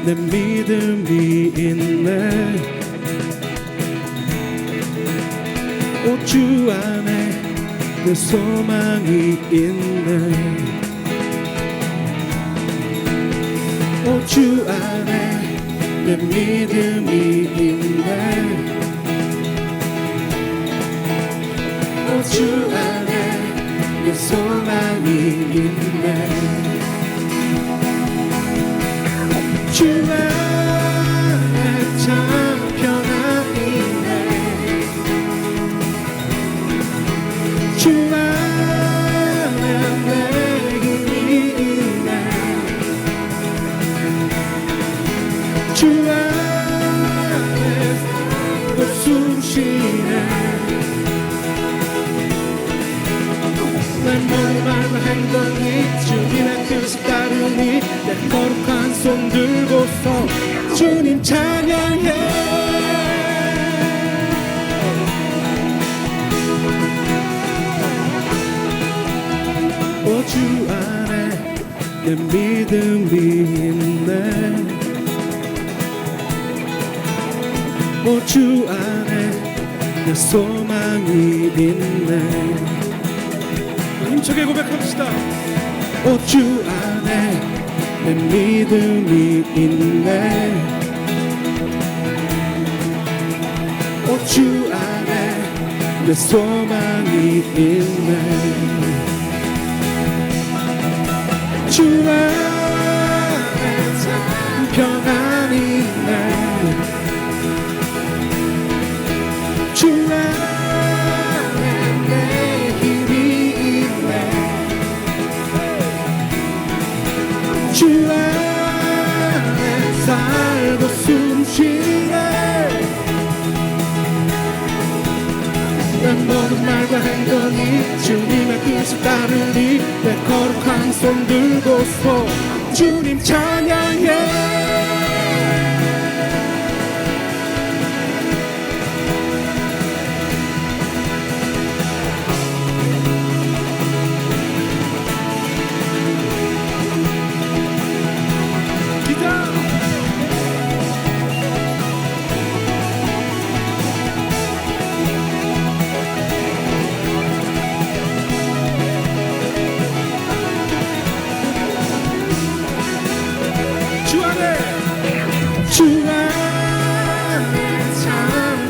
내 믿음이 있네. 오 주 안에 내 소망이 있네. 오 주 안에 내 믿음이 있네. 오 주 안에 내 소망이 있네. 주 안에 참 평안이 있네. 주 안에 내 힘이 있네. 주 안에 숨 쉬네. 내 몸과 행동이 주님의 뜻을 따르니 내 거룩한 손 들고서 주님 찬양해. 오 주 안에 내 믿음이 있네. 오 주 안에 내 소망이 있네. 힘차게 고백합시다. 오 주 안에 내 믿음이 있네. 오 주 안에 내 소망이 있네. 주 안에 참 평안이 있네. 주 안에 내 힘이 있네. 주 안에 살고 숨 쉬네. 내 모든 말과 행동이 주님의 뜻을 따르니 내 거룩한 손 들고서 주님 찬양해. 주 안에 참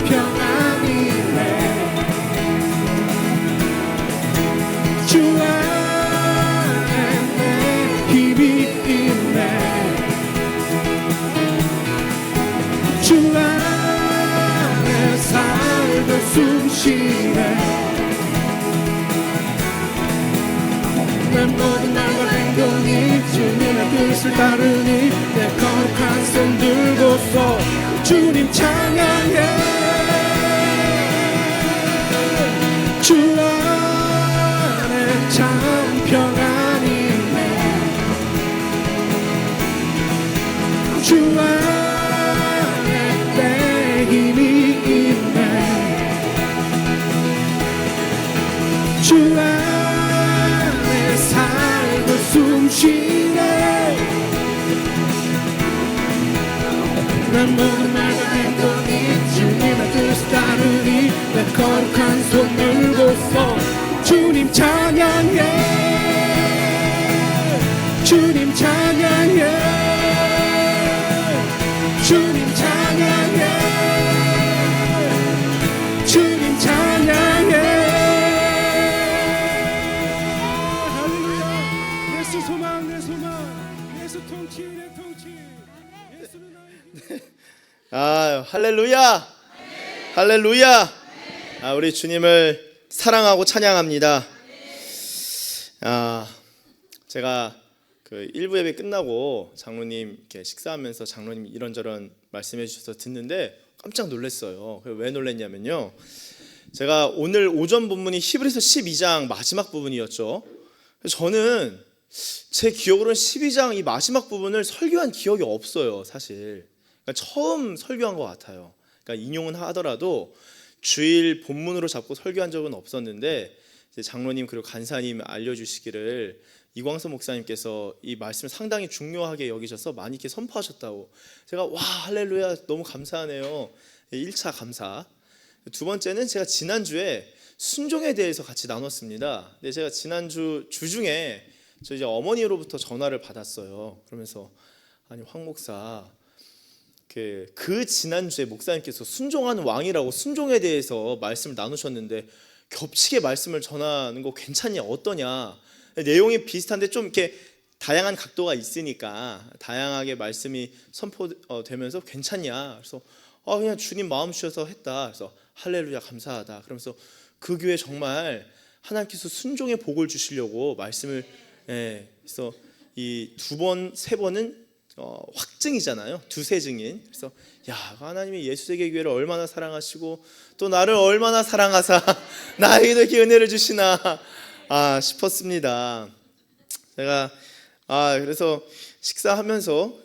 평안이 있네. 주 안에 내 힘이 있네. 주 안에 살고 숨 쉬네. 내 모든 말과 행동이 주님의 뜻을 따르니 내 거룩한 손 들고서 주님 찬양해. 주 안에 참 평안이 있네. 주 안에 내 힘이 있네. 주 안에 살고 숨 쉬네. 난 모든 말과 행동이 주님의 뜻을 따르니 내 거룩한 손 들고서 주님 찬양해. 주님 찬양해. 주님 찬양해. 주님 찬양해. 할렐루야. 예수 소망 내 소망. 예수 통치 내 통치. 예수는 나의 아, 할렐루야. 할렐루야. 아, 우리 주님을 사랑하고 찬양합니다. 아, 제가 그 1부 예배 끝나고 장로님 이렇게 식사하면서 장로님 이런저런 말씀해 주셔서 듣는데 깜짝 놀랐어요. 왜 놀랐냐면요, 제가 오늘 오전 본문이 히브리서 12장 마지막 부분이었죠. 저는 제 기억으로는 12장 이 마지막 부분을 설교한 기억이 없어요, 사실. 그러니까 처음 설교한 것 같아요. 그러니까 인용은 하더라도 주일 본문으로 잡고 설교한 적은 없었는데, 이제 장로님 그리고 간사님 알려주시기를 이광섭 목사님께서 이 말씀을 상당히 중요하게 여기셔서 많이 이렇게 선포하셨다고. 제가 와 할렐루야 너무 감사하네요. 1차 감사. 두 번째는 제가 지난주에 순종에 대해서 같이 나눴습니다. 근데 제가 지난주 주중에 저 이제 어머니로부터 전화를 받았어요. 그러면서 아니 황 목사 그 지난주에 목사님께서 순종하는 왕이라고 순종에 대해서 말씀을 나누셨는데 겹치게 말씀을 전하는 거 괜찮냐 어떠냐. 내용이 비슷한데 좀 이렇게 다양한 각도가 있으니까 다양하게 말씀이 선포되면서 괜찮냐. 그래서 그냥 주님 마음 주셔서 했다. 그래서 할렐루야 감사하다. 그러면서 그 교회 정말 하나님께서 순종의 복을 주시려고 말씀을 그래서 이 두 번, 세 번은 확증이잖아요. 두세 증인. 그래서 야 하나님이 예수세계 교회를 얼마나 사랑하시고 또 나를 얼마나 사랑하사 나에게도 이렇게 은혜를 주시나 싶었습니다. 제가 그래서 식사하면서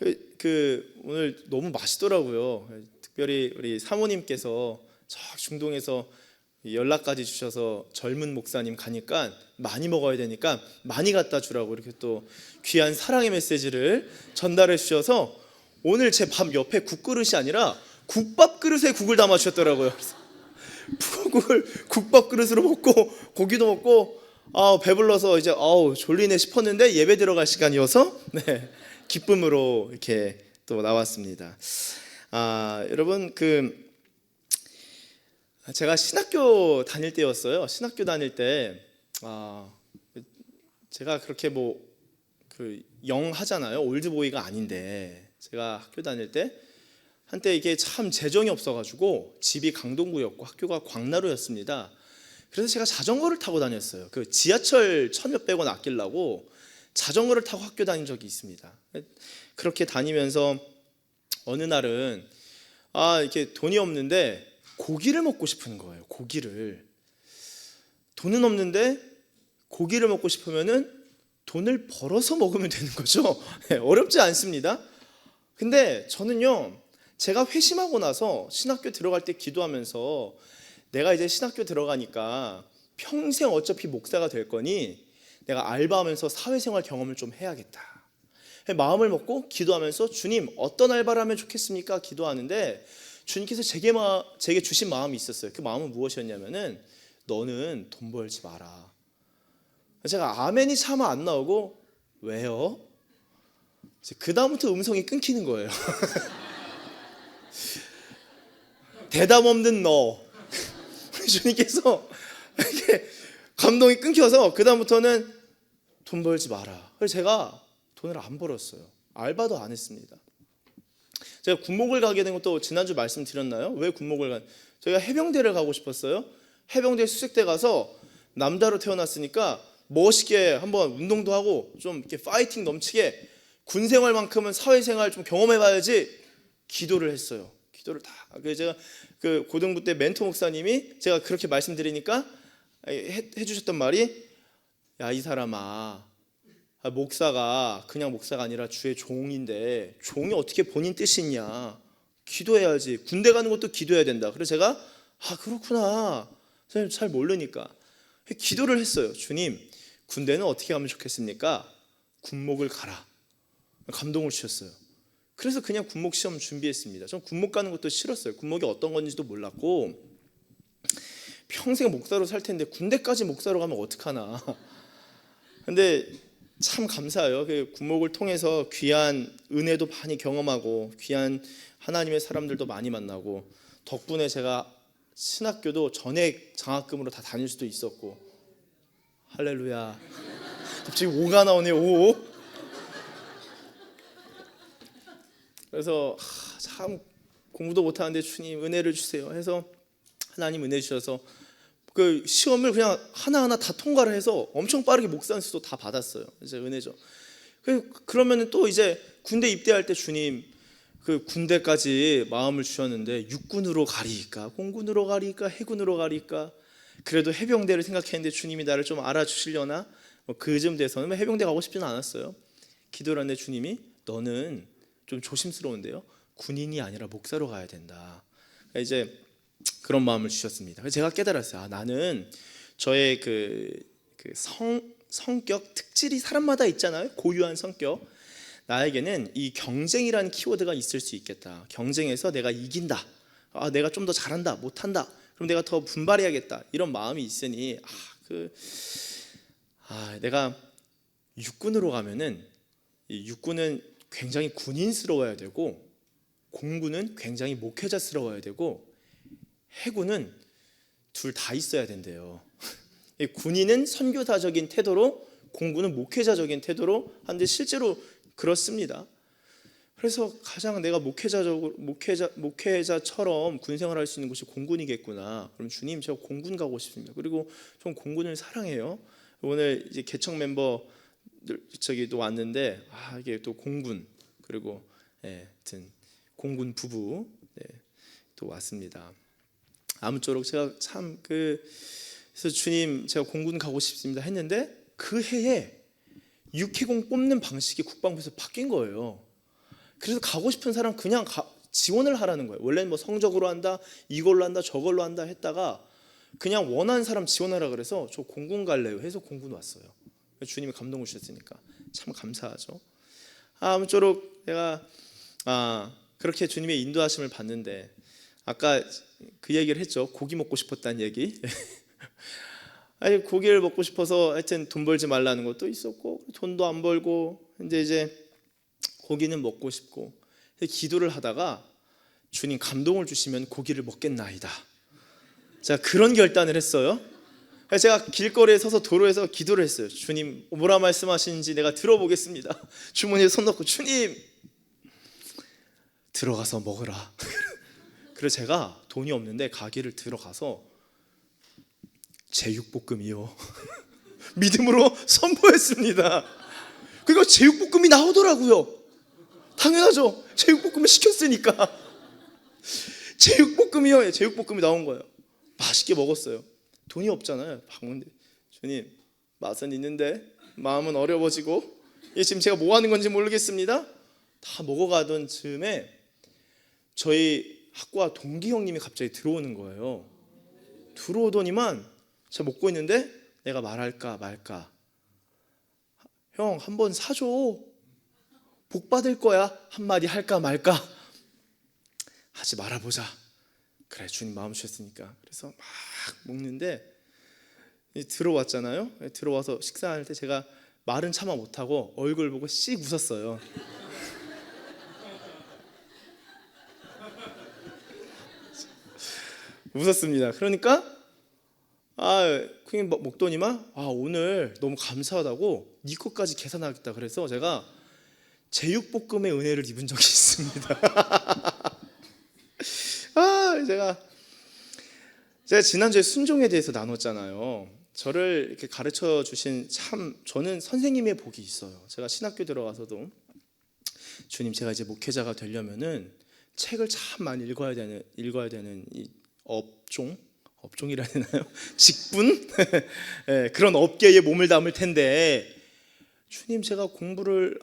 오늘 너무 맛있더라고요. 특별히 우리 사모님께서 저 중동에서 연락까지 주셔서 젊은 목사님 가니까 많이 먹어야 되니까 많이 갖다 주라고 이렇게 또 귀한 사랑의 메시지를 전달해 주셔서 오늘 제 밥 옆에 국그릇이 아니라 국밥 그릇에 국을 담아 주셨더라고요. 그래서 국밥 그릇으로 먹고 고기도 먹고 배불러서 이제 졸리네 싶었는데 예배 들어갈 시간이어서 기쁨으로 이렇게 또 나왔습니다. 여러분 제가 신학교 다닐 때였어요. 신학교 다닐 때 제가 그렇게 영 하잖아요. 올드보이가 아닌데 제가 학교 다닐 때 한때 이게 참 재정이 없어가지고 집이 강동구였고 학교가 광나루였습니다. 그래서 제가 자전거를 타고 다녔어요. 그 지하철 1,000몇백 원 아끼려고 자전거를 타고 학교 다닌 적이 있습니다. 그렇게 다니면서 어느 날은 이렇게 돈이 없는데 고기를 먹고 싶은 거예요. 고기를. 돈은 없는데 고기를 먹고 싶으면은 돈을 벌어서 먹으면 되는 거죠. 어렵지 않습니다. 근데 저는요, 제가 회심하고 나서 신학교 들어갈 때 기도하면서 내가 이제 신학교 들어가니까 평생 어차피 목사가 될 거니 내가 알바하면서 사회생활 경험을 좀 해야겠다. 마음을 먹고 기도하면서 주님 어떤 알바를 하면 좋겠습니까? 기도하는데 주님께서 제게 주신 마음이 있었어요. 그 마음은 무엇이었냐면은 너는 돈 벌지 마라. 제가 아멘이 차마 안 나오고 왜요? 그 다음부터 음성이 끊기는 거예요. 대답 없는 너. 주님께서 이렇게 감동이 끊겨서 그 다음부터는 돈 벌지 마라. 그래서 제가 돈을 안 벌었어요. 알바도 안 했습니다. 제가 군목을 가게 된 것도 지난주 말씀드렸나요? 왜 군목을 제가 해병대를 가고 싶었어요. 해병대 수색대 가서 남자로 태어났으니까 멋있게 한번 운동도 하고 좀 이렇게 파이팅 넘치게 군 생활만큼은 사회생활 좀 경험해봐야지 기도를 했어요. 기도를 다. 그래서 제가 그 고등부 때 멘토 목사님이 제가 그렇게 말씀드리니까 해주셨던 말이 야 이 사람아 목사가 그냥 목사가 아니라 주의 종인데 종이 어떻게 본인 뜻이 있냐. 기도해야지. 군대 가는 것도 기도해야 된다. 그래서 제가 그렇구나. 선생님 잘 모르니까 기도를 했어요. 주님 군대는 어떻게 가면 좋겠습니까? 군목을 가라. 감동을 주셨어요. 그래서 그냥 군목 시험 준비했습니다. 전 군목 가는 것도 싫었어요. 군목이 어떤 건지도 몰랐고 평생 목사로 살 텐데 군대까지 목사로 가면 어떡하나. 근데 참 감사해요. 그 군목을 통해서 귀한 은혜도 많이 경험하고 귀한 하나님의 사람들도 많이 만나고 덕분에 제가 신학교도 전액 장학금으로 다 다닐 수도 있었고 할렐루야. 갑자기 오가 나오네요. 오. 그래서 참 공부도 못하는데 주님 은혜를 주세요 해서 하나님 은혜 주셔서 그 시험을 그냥 하나하나 다 통과를 해서 엄청 빠르게 목사 안수도 다 받았어요. 이제 은혜죠. 그러면 또 이제 군대 입대할 때 주님 그 군대까지 마음을 주셨는데 육군으로 가리까 공군으로 가리까 해군으로 가리까 그래도 해병대를 생각했는데 주님이 나를 좀 알아주시려나 그쯤 돼서는 해병대 가고 싶지는 않았어요. 기도를 하는데 주님이 너는 좀 조심스러운데요. 군인이 아니라 목사로 가야 된다. 이제 그런 마음을 주셨습니다. 그래서 제가 깨달았어요. 나는 저의 성격, 특질이 사람마다 있잖아요. 고유한 성격. 나에게는 이 경쟁이라는 키워드가 있을 수 있겠다. 경쟁에서 내가 이긴다. 내가 좀 더 잘한다, 못한다. 그럼 내가 더 분발해야겠다. 이런 마음이 있으니 내가 육군으로 가면은 이 육군은 굉장히 군인스러워야 되고, 공군은 굉장히 목회자스러워야 되고, 해군은 둘 다 있어야 된대요. 군인은 선교사적인 태도로, 공군은 목회자적인 태도로 하는데 실제로 그렇습니다. 그래서 가장 내가 목회자처럼 군 생활할 수 있는 곳이 공군이겠구나. 그럼 주님, 제가 공군 가고 싶습니다. 그리고 전 공군을 사랑해요. 오늘 이제 개척 멤버들 또 왔는데 이게 또 공군, 그리고 하여튼 공군 부부 또 왔습니다. 아무쪼록 제가 참 그래서 주님, 제가 공군 가고 싶습니다 했는데 그 해에 육해공 뽑는 방식이 국방부에서 바뀐 거예요. 그래서 가고 싶은 사람 그냥 지원을 하라는 거예요. 원래는 뭐 성적으로 한다, 이걸로 한다, 저걸로 한다 했다가 그냥 원하는 사람 지원하라 그래서 저 공군 갈래요 해서 공군 왔어요. 주님이 감동을 주셨으니까 참 감사하죠. 아무쪼록 내가 그렇게 주님의 인도하심을 받는데, 아까 그 얘기를 했죠. 고기 먹고 싶었다는 얘기. 아니, 고기를 먹고 싶어서 하여튼 돈 벌지 말라는 것도 있었고, 돈도 안 벌고, 근데 이제 고기는 먹고 싶고, 기도를 하다가 주님 감동을 주시면 고기를 먹겠나이다. 자, 그런 결단을 했어요. 그래서 제가 길거리에 서서 도로에서 기도를 했어요. 주님, 뭐라 말씀하시는지 내가 들어보겠습니다. 주머니에 손 넣고, 주님 들어가서 먹으라. 그래서 제가 돈이 없는데 가게를 들어가서 제육볶음이요 믿음으로 선포했습니다. 그리고 제육볶음이 나오더라고요. 당연하죠. 제육볶음을 시켰으니까. 제육볶음이요. 제육볶음이 나온 거예요. 맛있게 먹었어요. 돈이 없잖아요. 방문데 주님, 맛은 있는데 마음은 어려워지고, 지금 제가 뭐 하는 건지 모르겠습니다. 다 먹어가던 즈음에 저희 학과 동기 형님이 갑자기 들어오는 거예요. 들어오더니만 제가 먹고 있는데 내가 말할까 말까. 형, 한번 사줘. 복 받을 거야. 한마디 할까 말까. 하지 말아보자. 그래, 주님 마음 주셨으니까. 그래서 막 먹는데 들어왔잖아요. 들어와서 식사할 때 제가 말은 차마 못하고 얼굴 보고 씩 웃었어요. 웃었습니다. 그러니까 그냥 먹더니만 오늘 너무 감사하다고 네 것까지 계산하겠다. 그래서 제가 제육볶음의 은혜를 입은 적이 있습니다. 제가 지난주에 순종에 대해서 나눴잖아요. 저를 이렇게 가르쳐 주신 저는 선생님의 복이 있어요. 제가 신학교 들어가서도 주님, 제가 이제 목회자가 되려면은 책을 참 많이 읽어야 되는 이 업종이라 해야 되나요? 직분? 그런 업계에 몸을 담을 텐데, 주님, 제가 공부를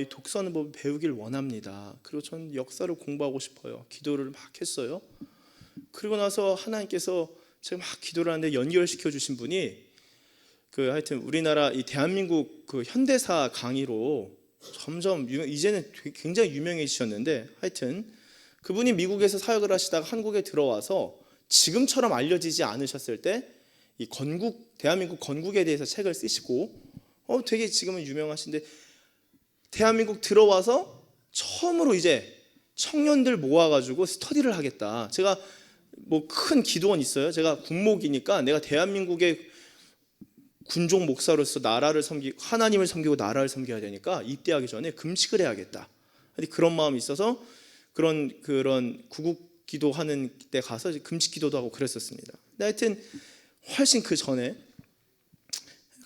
이 독서하는 법을 배우길 원합니다. 그리고 저는 역사를 공부하고 싶어요. 기도를 막 했어요. 그리고 나서 하나님께서 제가 막 기도를 하는데 연결시켜 주신 분이 하여튼 우리나라 이 대한민국 현대사 강의로 점점 이제는 굉장히 유명해지셨는데, 하여튼 그분이 미국에서 사역을 하시다가 한국에 들어와서 지금처럼 알려지지 않으셨을 때 이 대한민국 건국에 대해서 책을 쓰시고 되게 지금은 유명하신데, 대한민국 들어와서 처음으로 이제 청년들 모아가지고 스터디를 하겠다. 제가 뭐 큰 기도원 있어요. 제가 군목이니까 내가 대한민국의 군종 목사로서 하나님을 섬기고 나라를 섬겨야 되니까 입대하기 전에 금식을 해야겠다. 그런 마음이 있어서 그런 구국 기도하는 때 가서 금식 기도도 하고 그랬었습니다. 근데 하여튼 훨씬 그 전에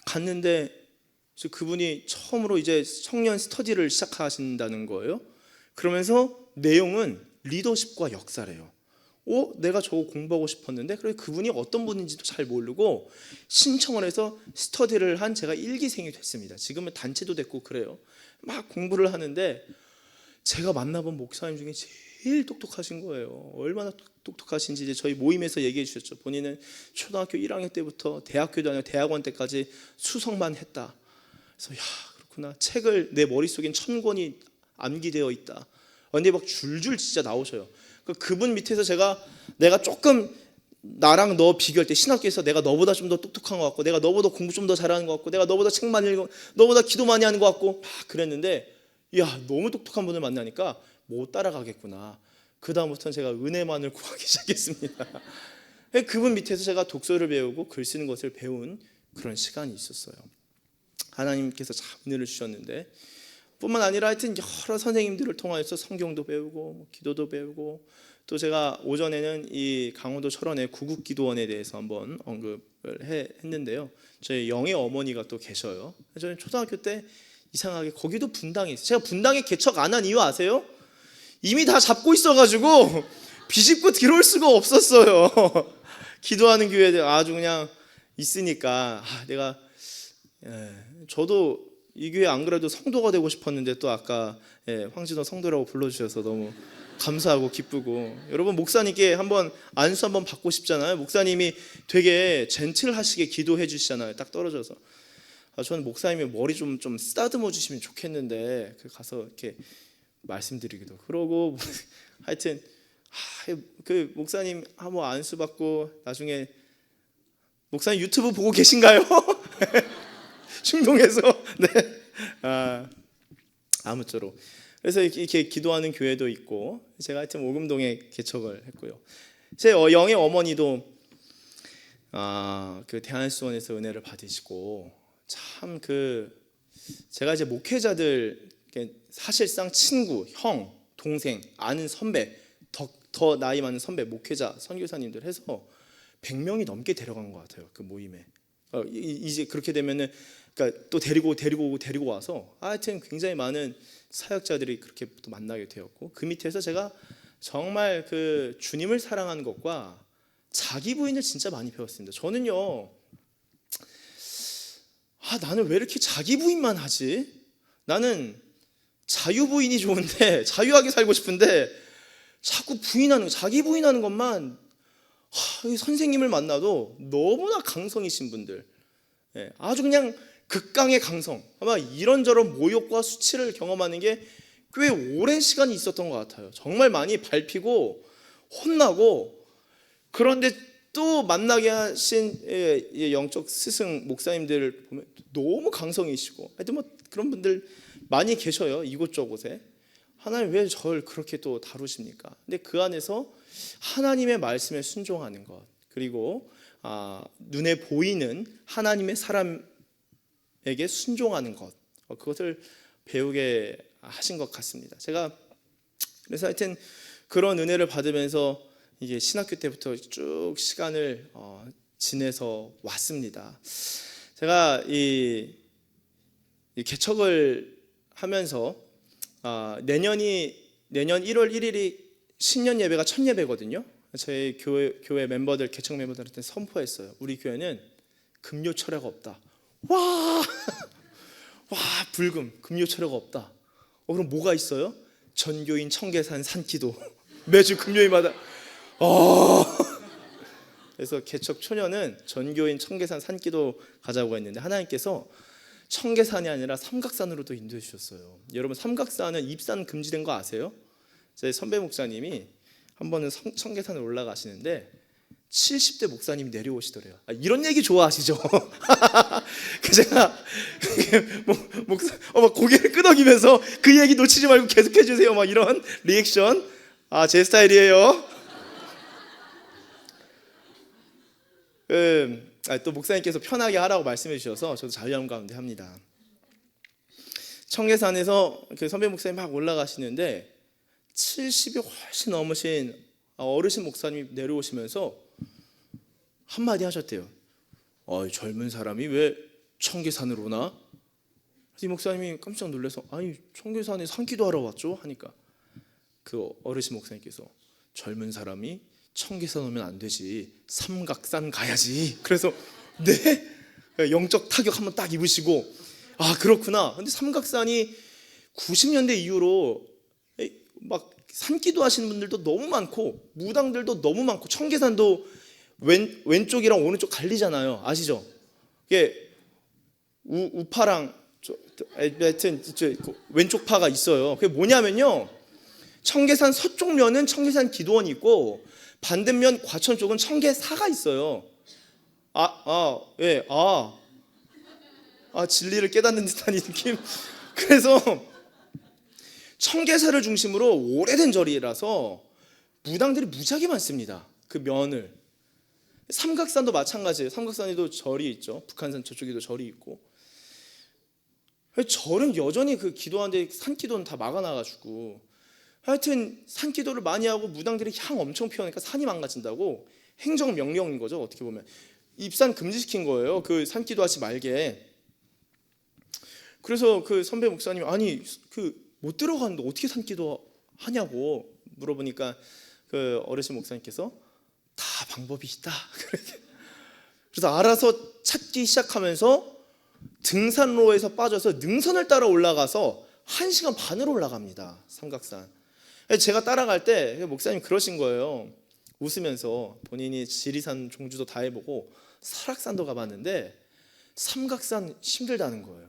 갔는데 그분이 처음으로 이제 청년 스터디를 시작하신다는 거예요. 그러면서 내용은 리더십과 역사래요. 내가 저거 공부하고 싶었는데, 그래서 그분이 어떤 분인지도 잘 모르고 신청을 해서 스터디를 한 제가 1기생이 됐습니다. 지금은 단체도 됐고 그래요. 막 공부를 하는데 제가 만나본 목사님 중에 제일 똑똑하신 거예요. 얼마나 똑똑하신지 이제 저희 모임에서 얘기해 주셨죠. 본인은 초등학교 1학년 때부터 대학교 다니고 대학원 때까지 수석만 했다. 그래서 야, 그렇구나. 책을 내 머릿속엔 1000권이 암기되어 있다. 근데 막 줄줄 진짜 나오셔요. 그분 밑에서 내가 조금 나랑 너 비교할 때 신학교에서 내가 너보다 좀 더 똑똑한 것 같고, 내가 너보다 공부 좀 더 잘하는 것 같고, 내가 너보다 책 많이 읽고, 너보다 기도 많이 하는 것 같고 막 그랬는데, 야, 너무 똑똑한 분을 만나니까 못 따라가겠구나. 그 다음부터는 제가 은혜만을 구하기 시작했습니다. 그분 밑에서 제가 독서를 배우고 글 쓰는 것을 배운 그런 시간이 있었어요. 하나님께서 참 은혜를 주셨는데, 뿐만 아니라 하여튼 여러 선생님들을 통하여서 성경도 배우고 기도도 배우고, 또 제가 오전에는 이 강원도 철원의 구국기도원에 대해서 한번 언급을 했는데요. 저희 영의 어머니가 또 계셔요. 저는 초등학교 때 이상하게 거기도 분당에 있어요. 제가 분당에 개척 안 한 이유 아세요? 이미 다 잡고 있어가지고 비집고 들어올 수가 없었어요. 기도하는 교회들 아주 그냥 있으니까 내가 저도 이 교회 안 그래도 성도가 되고 싶었는데, 또 아까 황진호 성도라고 불러주셔서 너무 감사하고 기쁘고, 여러분 목사님께 한번 안수 한번 받고 싶잖아요. 목사님이 되게 젠틀하시게 기도해 주시잖아요. 딱 떨어져서. 저는 목사님이 머리 좀 쓰다듬어 주시면 좋겠는데, 가서 이렇게 말씀드리기도 그러고 하여튼 그 목사님 한번 안수 받고, 나중에 목사님 유튜브 보고 계신가요? 충동해서 아무쪼록 그래서 이렇게 기도하는 교회도 있고, 제가 하여튼 오금동에 개척을 했고요. 제 영의 어머니도 그 대한수원에서 은혜를 받으시고, 참 제가 이제 목회자들 사실상 친구, 형, 동생, 아는 선배, 더 나이 많은 선배, 목회자, 선교사님들 해서 100명이 넘게 데려간 것 같아요. 그 모임에. 이제 그렇게 되면은 그러니까 또 데리고 와서 하여튼 굉장히 많은 사역자들이 그렇게 또 만나게 되었고, 그 밑에서 제가 정말 그 주님을 사랑하는 것과 자기 부인을 진짜 많이 배웠습니다. 저는요, 나는 왜 이렇게 자기 부인만 하지? 나는 자유 부인이 좋은데, 자유하게 살고 싶은데 자꾸 자기 부인하는 것만. 선생님을 만나도 너무나 강성이신 분들, 아주 그냥 극강의 강성, 아마 이런저런 모욕과 수치를 경험하는 게 꽤 오랜 시간이 있었던 것 같아요. 정말 많이 밟히고 혼나고, 그런데 또 만나게 하신 영적 스승 목사님들 보면 너무 강성이시고, 하여튼 뭐 그런 분들 많이 계셔요. 이곳저곳에. 하나님 왜 저를 그렇게 또 다루십니까? 근데 그 안에서 하나님의 말씀에 순종하는 것, 그리고 눈에 보이는 하나님의 사람에게 순종하는 것, 그것을 배우게 하신 것 같습니다. 제가 그래서 하여튼 그런 은혜를 받으면서 이게 신학교 때부터 쭉 시간을 지내서 왔습니다. 제가 이 개척을 하면서 내년 1월 1일이 신년 예배가 첫 예배거든요. 저희 교회 멤버들, 개척 멤버들한테 선포했어요. 우리 교회는 금요 철야가 없다. 와 불금 금요 철야가 없다. 그럼 뭐가 있어요? 전교인 청계산 산기도 매주 금요일마다. 그래서 개척 초년은 전교인 청계산 산기도 가자고 했는데, 하나님께서 청계산이 아니라 삼각산으로도 인도해 주셨어요. 여러분, 삼각산은 입산 금지된 거 아세요? 제 선배 목사님이 한 번은 청계산을 올라가시는데 70대 목사님이 내려오시더래요. 이런 얘기 좋아하시죠? 제가 막 고개를 끄덕이면서 그 얘기 놓치지 말고 계속해 주세요. 막 이런 리액션. 제 스타일이에요. 또 목사님께서 편하게 하라고 말씀해 주셔서 저도 자유함 가운데 합니다. 청계산에서 그 선배 목사님 막 올라가시는데 70이 훨씬 넘으신 어르신 목사님이 내려오시면서 한마디 하셨대요. 젊은 사람이 왜 청계산으로 오나? 이 목사님이 깜짝 놀라서 청계산에 산기도 하러 왔죠? 하니까 그 어르신 목사님께서 젊은 사람이 청계산 오면 안 되지, 삼각산 가야지. 그래서 네? 영적 타격 한번 딱 입으시고, 그렇구나. 근데 삼각산이 90년대 이후로 막 산기도 하시는 분들도 너무 많고 무당들도 너무 많고 청계산도 왼쪽이랑 오른쪽 갈리잖아요. 아시죠? 이게 우파랑 하여튼 왼쪽 파가 있어요. 그게 뭐냐면요, 청계산 서쪽 면은 청계산 기도원이 있고 반대면 과천 쪽은 청계사가 있어요. 진리를 깨닫는 듯한 이 느낌. 그래서 청계사를 중심으로 오래된 절이라서 무당들이 무지하게 많습니다. 그 면을. 삼각산도 마찬가지예요. 삼각산에도 절이 있죠. 북한산 저쪽에도 절이 있고. 절은 여전히 그 기도하는데 산기도는 다 막아놔가지고, 하여튼 산기도를 많이 하고 무당들이 향 엄청 피우니까 산이 망가진다고 행정명령인 거죠. 어떻게 보면 입산 금지시킨 거예요. 그 산기도 하지 말게. 그래서 그 선배 목사님이 아니 그 못 들어가는데 어떻게 산기도 하냐고 물어보니까 그 어르신 목사님께서 다 방법이 있다. 그래서 알아서 찾기 시작하면서 등산로에서 빠져서 능선을 따라 올라가서 1시간 반으로 올라갑니다. 삼각산. 제가 따라갈 때 목사님 그러신 거예요. 웃으면서 본인이 지리산 종주도 다 해보고 설악산도 가봤는데 삼각산 힘들다는 거예요.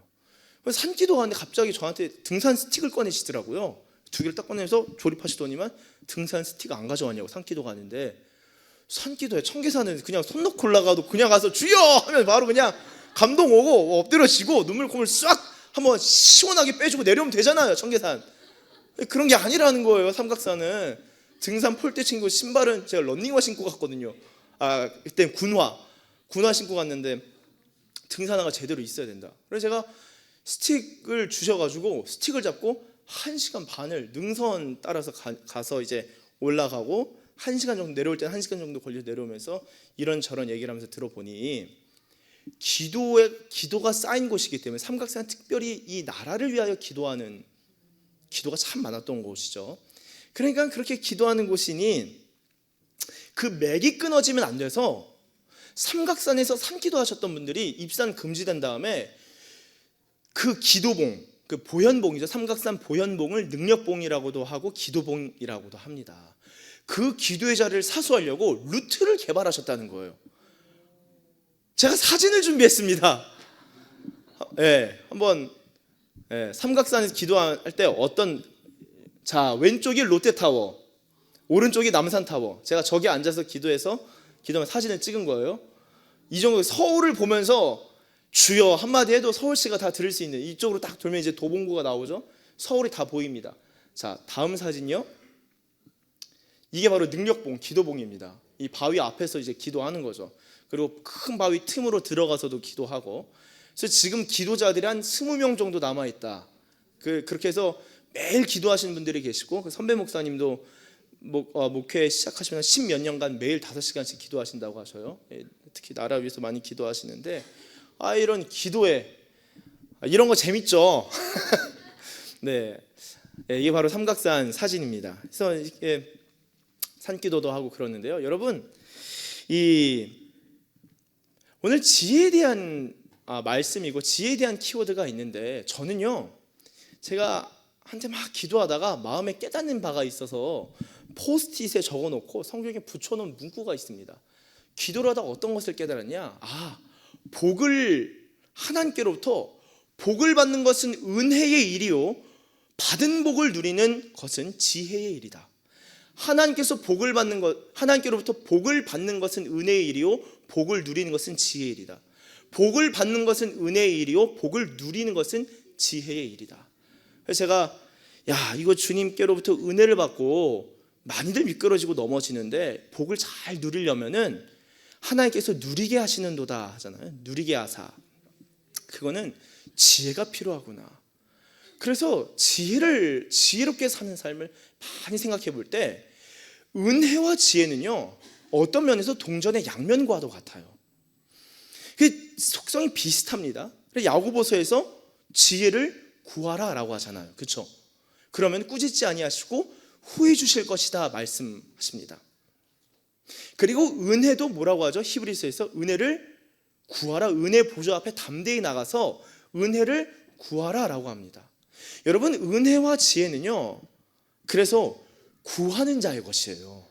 산기도 가는데 갑자기 저한테 등산 스틱을 꺼내시더라고요. 2개를 딱 꺼내서 조립하시더니만 등산 스틱 안 가져왔냐고. 산기도 가는데 산기도에 청계산은 그냥 손 놓고 올라가도 그냥 가서 주여 하면 바로 그냥 감동 오고 엎드려지고 눈물콧물 싹 한번 시원하게 빼주고 내려오면 되잖아요. 청계산. 그런 게 아니라는 거예요. 삼각산은 등산 폴대 신고 신발은 제가 런닝화 신고 갔거든요. 그때 군화 신고 갔는데 등산화가 제대로 있어야 된다. 그래서 제가 스틱을 주셔가지고 스틱을 잡고 1시간 반을 능선 따라서 가서 이제 올라가고 1시간 정도 내려올 때는 1시간 정도 걸려 내려오면서 이런저런 얘기를 하면서 들어보니 기도가 쌓인 곳이기 때문에 삼각산 특별히 이 나라를 위하여 기도하는 기도가 참 많았던 곳이죠. 그러니까 그렇게 기도하는 곳이니 그 맥이 끊어지면 안 돼서 삼각산에서 산기도 하셨던 분들이 입산 금지된 다음에 그 기도봉, 그 보현봉이죠. 삼각산 보현봉을 능력봉이라고도 하고 기도봉이라고도 합니다. 그 기도의 자리를 사수하려고 루트를 개발하셨다는 거예요. 제가 사진을 준비했습니다. 한번 삼각산에서 기도할 때 왼쪽이 롯데타워, 오른쪽이 남산타워. 제가 저기 앉아서 기도하면 사진을 찍은 거예요. 이 정도 서울을 보면서 주여 한마디 해도 서울시가 다 들을 수 있는, 이쪽으로 딱 돌면 이제 도봉구가 나오죠. 서울이 다 보입니다. 자, 다음 사진이요. 이게 바로 능력봉, 기도봉입니다. 이 바위 앞에서 이제 기도하는 거죠. 그리고 큰 바위 틈으로 들어가서도 기도하고. 그래서 지금 기도자들이 한 20명 정도 남아 있다. 그렇게 해서 매일 기도하시는 분들이 계시고, 그 선배 목사님도 목회 시작하시면 10몇 년간 매일 5시간씩 기도하신다고 하셔요. 특히 나라 위해서 많이 기도하시는데, 이런 기도에 이런 거 재밌죠. 네, 이게 바로 삼각산 사진입니다. 그래서 이게 산기도도 하고 그러는데요. 여러분, 오늘 지혜에 대한 말씀이고 지혜에 대한 키워드가 있는데, 저는요 제가 한때 막 기도하다가 마음에 깨닫는 바가 있어서 포스트잇에 적어놓고 성경에 붙여놓은 문구가 있습니다. 기도를 하다가 어떤 것을 깨달았냐? 하나님께로부터 복을 받는 것은 은혜의 일이요 받은 복을 누리는 것은 지혜의 일이다. 하나님께로부터 복을 받는 것은 은혜의 일이요 복을 누리는 것은 지혜의 일이다. 복을 받는 것은 은혜의 일이요 복을 누리는 것은 지혜의 일이다. 그래서 제가 이거 주님께로부터 은혜를 받고 많이들 미끄러지고 넘어지는데 복을 잘 누리려면은 하나님께서 누리게 하시는도다 하잖아요. 누리게 하사. 그거는 지혜가 필요하구나. 그래서 지혜롭게 사는 삶을 많이 생각해 볼 때 은혜와 지혜는요 어떤 면에서 동전의 양면과도 같아요. 그 속성이 비슷합니다. 야고보서에서 지혜를 구하라라고 하잖아요. 그렇죠? 그러면 꾸짖지 아니하시고 후해 주실 것이다 말씀하십니다. 그리고 은혜도 뭐라고 하죠? 히브리서에서 은혜를 구하라. 은혜 보좌 앞에 담대히 나가서 은혜를 구하라라고 합니다. 여러분, 은혜와 지혜는요 그래서 구하는 자의 것이에요.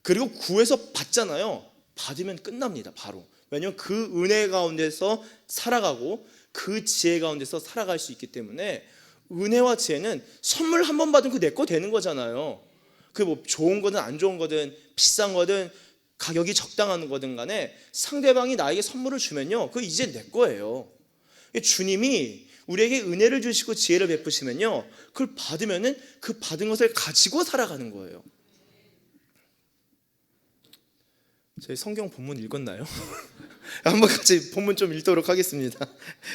그리고 구해서 받잖아요. 받으면 끝납니다. 바로. 왜냐하면 그 은혜 가운데서 살아가고 그 지혜 가운데서 살아갈 수 있기 때문에 은혜와 지혜는 선물 한 번 받으면 그 내 거 되는 거잖아요. 그 뭐 좋은 거든 안 좋은 거든 비싼 거든 가격이 적당한 거든 간에 상대방이 나에게 선물을 주면요, 그거 이제 내 거예요. 주님이 우리에게 은혜를 주시고 지혜를 베푸시면요, 그걸 받으면은 그 받은 것을 가지고 살아가는 거예요. 저희 성경 본문 읽었나요? 한번 같이 본문 좀 읽도록 하겠습니다.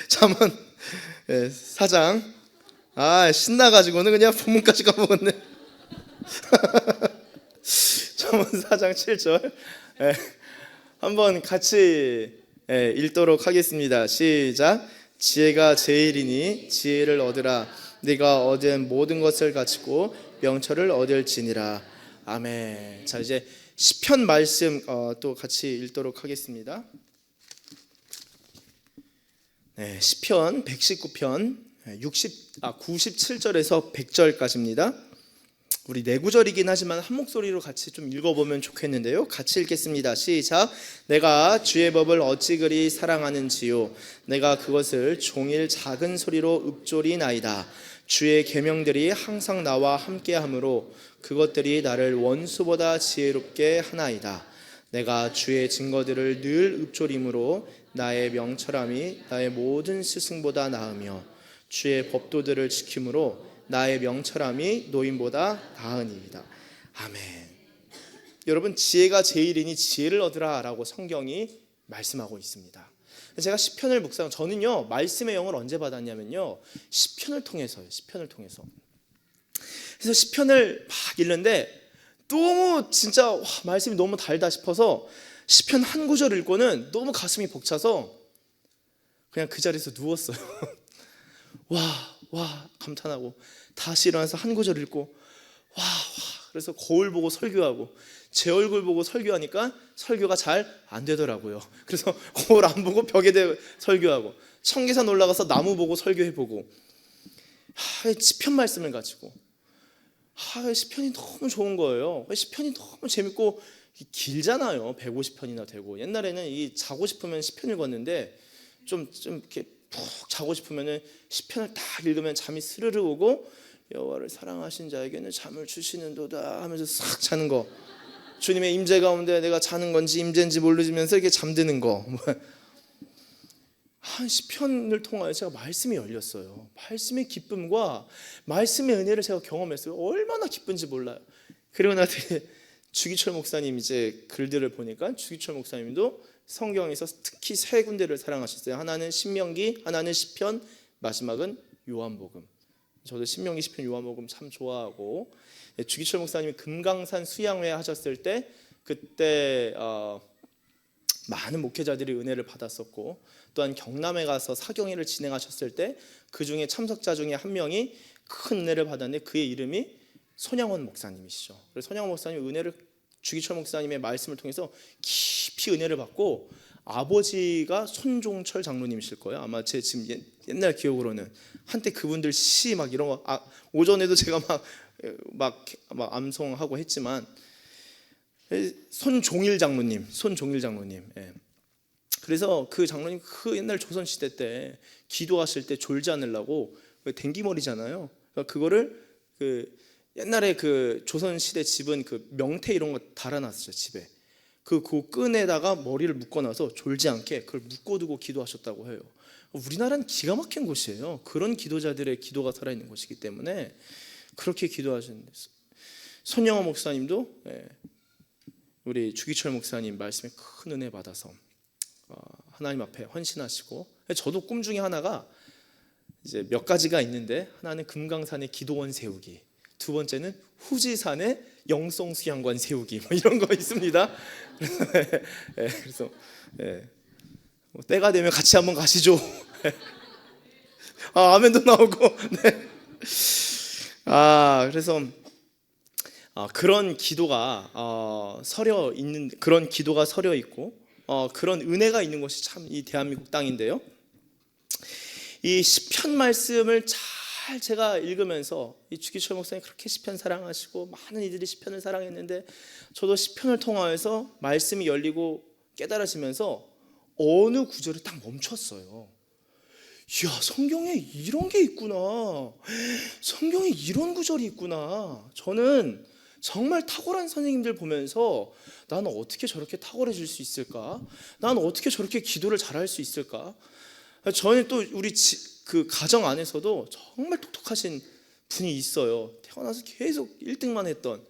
잠언 4장. 신나가지고는 그냥 본문까지 까먹었네. 잠언 4장 7절. 한번 같이 읽도록 하겠습니다. 시작. 지혜가 제일이니 지혜를 얻으라. 네가 얻은 모든 것을 가지고 명철을 얻을지니라. 아멘. 자, 이제 시편 말씀 또 같이 읽도록 하겠습니다. 시편 119편 97절에서 100절까지입니다. 우리 네 구절이긴 하지만 한 목소리로 같이 좀 읽어보면 좋겠는데요. 같이 읽겠습니다. 시작. 내가 주의 법을 어찌 그리 사랑하는지요. 내가 그것을 종일 작은 소리로 읊조리나이다. 주의 계명들이 항상 나와 함께하므로 그것들이 나를 원수보다 지혜롭게 하나이다. 내가 주의 증거들을 늘 읊조림으로 나의 명철함이 나의 모든 스승보다 나으며 주의 법도들을 지킴으로 나의 명철함이 노인보다 나으니이다. 아멘. 여러분, 지혜가 제일이니 지혜를 얻으라 라고 성경이 말씀하고 있습니다. 제가 시편을 저는요, 말씀의 영을 언제 받았냐면요, 시편을 통해서요. 시편을 통해서. 그래서 시편을 막 읽는데 너무 진짜 말씀이 너무 달다 싶어서 시편 한 구절 읽고는 너무 가슴이 벅차서 그냥 그 자리에서 누웠어요. 와 감탄하고 다시 일어나서 한 구절 읽고 와 그래서 거울 보고 설교하고 제 얼굴 보고 설교하니까 설교가 잘 안 되더라고요. 그래서 거울 안 보고 벽에 대고 설교하고 청계산 올라가서 나무 보고 설교해보고 시편 말씀을 가지고 시편이 너무 좋은 거예요. 시편이 너무 재밌고 길잖아요. 150편이나 되고. 옛날에는 이 자고 싶으면 시편 읽었는데 좀 이렇게 푹 자고 싶으면은 시편을 딱 읽으면 잠이 스르르 오고 여호와를 사랑하신 자에게는 잠을 주시는도다 하면서 싹 자는 거. 주님의 임재 가운데 내가 자는 건지 임재인지 모르면서 이렇게 잠드는 거. 시편을 통하여 제가 말씀이 열렸어요. 말씀의 기쁨과 말씀의 은혜를 제가 경험했어요. 얼마나 기쁜지 몰라요. 그리고 나중에 주기철 목사님 이제 글들을 보니까 주기철 목사님도 성경에서 특히 세 군데를 사랑하셨어요. 하나는 신명기, 하나는 시편, 마지막은 요한복음. 저도 신명기, 시편, 요한복음 참 좋아하고, 주기철 목사님이 금강산 수양회 하셨을 때 그때 많은 목회자들이 은혜를 받았었고, 또한 경남에 가서 사경회를 진행하셨을 때 그 중에 참석자 중에 한 명이 큰 은혜를 받았는데 그의 이름이 손양원 목사님이시죠. 그래서 손양원 목사님 은혜를 주기철 목사님의 말씀을 통해서 깊이 은혜를 받고, 아버지가 손종철 장로님이실 거예요. 아마 제 지금 옛날 기억으로는 한때 그분들 시 막 이런 거 오전에도 제가 막 암송하고 했지만 손종일 장로님. 그래서 그 장로님 그 옛날 조선 시대 때 기도하실 때 졸지 않으려고 댕기머리잖아요. 그러니까 그거를 옛날에 그 조선 시대 집은 그 명태 이런 거 달아놨었죠. 집에 그 끈에다가 머리를 묶어놔서 졸지 않게 그걸 묶어두고 기도하셨다고 해요. 우리나라는 기가 막힌 곳이에요. 그런 기도자들의 기도가 살아있는 곳이기 때문에 그렇게 기도하셨는데, 손영호 목사님도 우리 주기철 목사님 말씀에 큰 은혜 받아서 하나님 앞에 헌신하시고, 저도 꿈 중에 하나가 이제 몇 가지가 있는데, 하나는 금강산에 기도원 세우기, 두 번째는 후지산에 영성수양관 세우기, 뭐 이런 거 있습니다. 그래서 때가 되면 같이 한번 가시죠. 아멘도 나오고. 그래서 그런 기도가 그런 기도가 서려 있고, 그런 은혜가 있는 것이 참 이 대한민국 땅인데요. 이 시편 말씀을 잘 잘 제가 읽으면서 이 주기철 목사님 그렇게 시편 사랑하시고 많은 이들이 시편을 사랑했는데 저도 시편을 통하여서 말씀이 열리고 깨달아지면서 어느 구절에 딱 멈췄어요. 이야, 성경에 이런 게 있구나. 성경에 이런 구절이 있구나. 저는 정말 탁월한 선생님들 보면서 나는 어떻게 저렇게 탁월해질 수 있을까? 나는 어떻게 저렇게 기도를 잘할 수 있을까? 저는 또 우리 그 가정 안에서도 정말 똑똑하신 분이 있어요. 태어나서 계속 1등만 했던,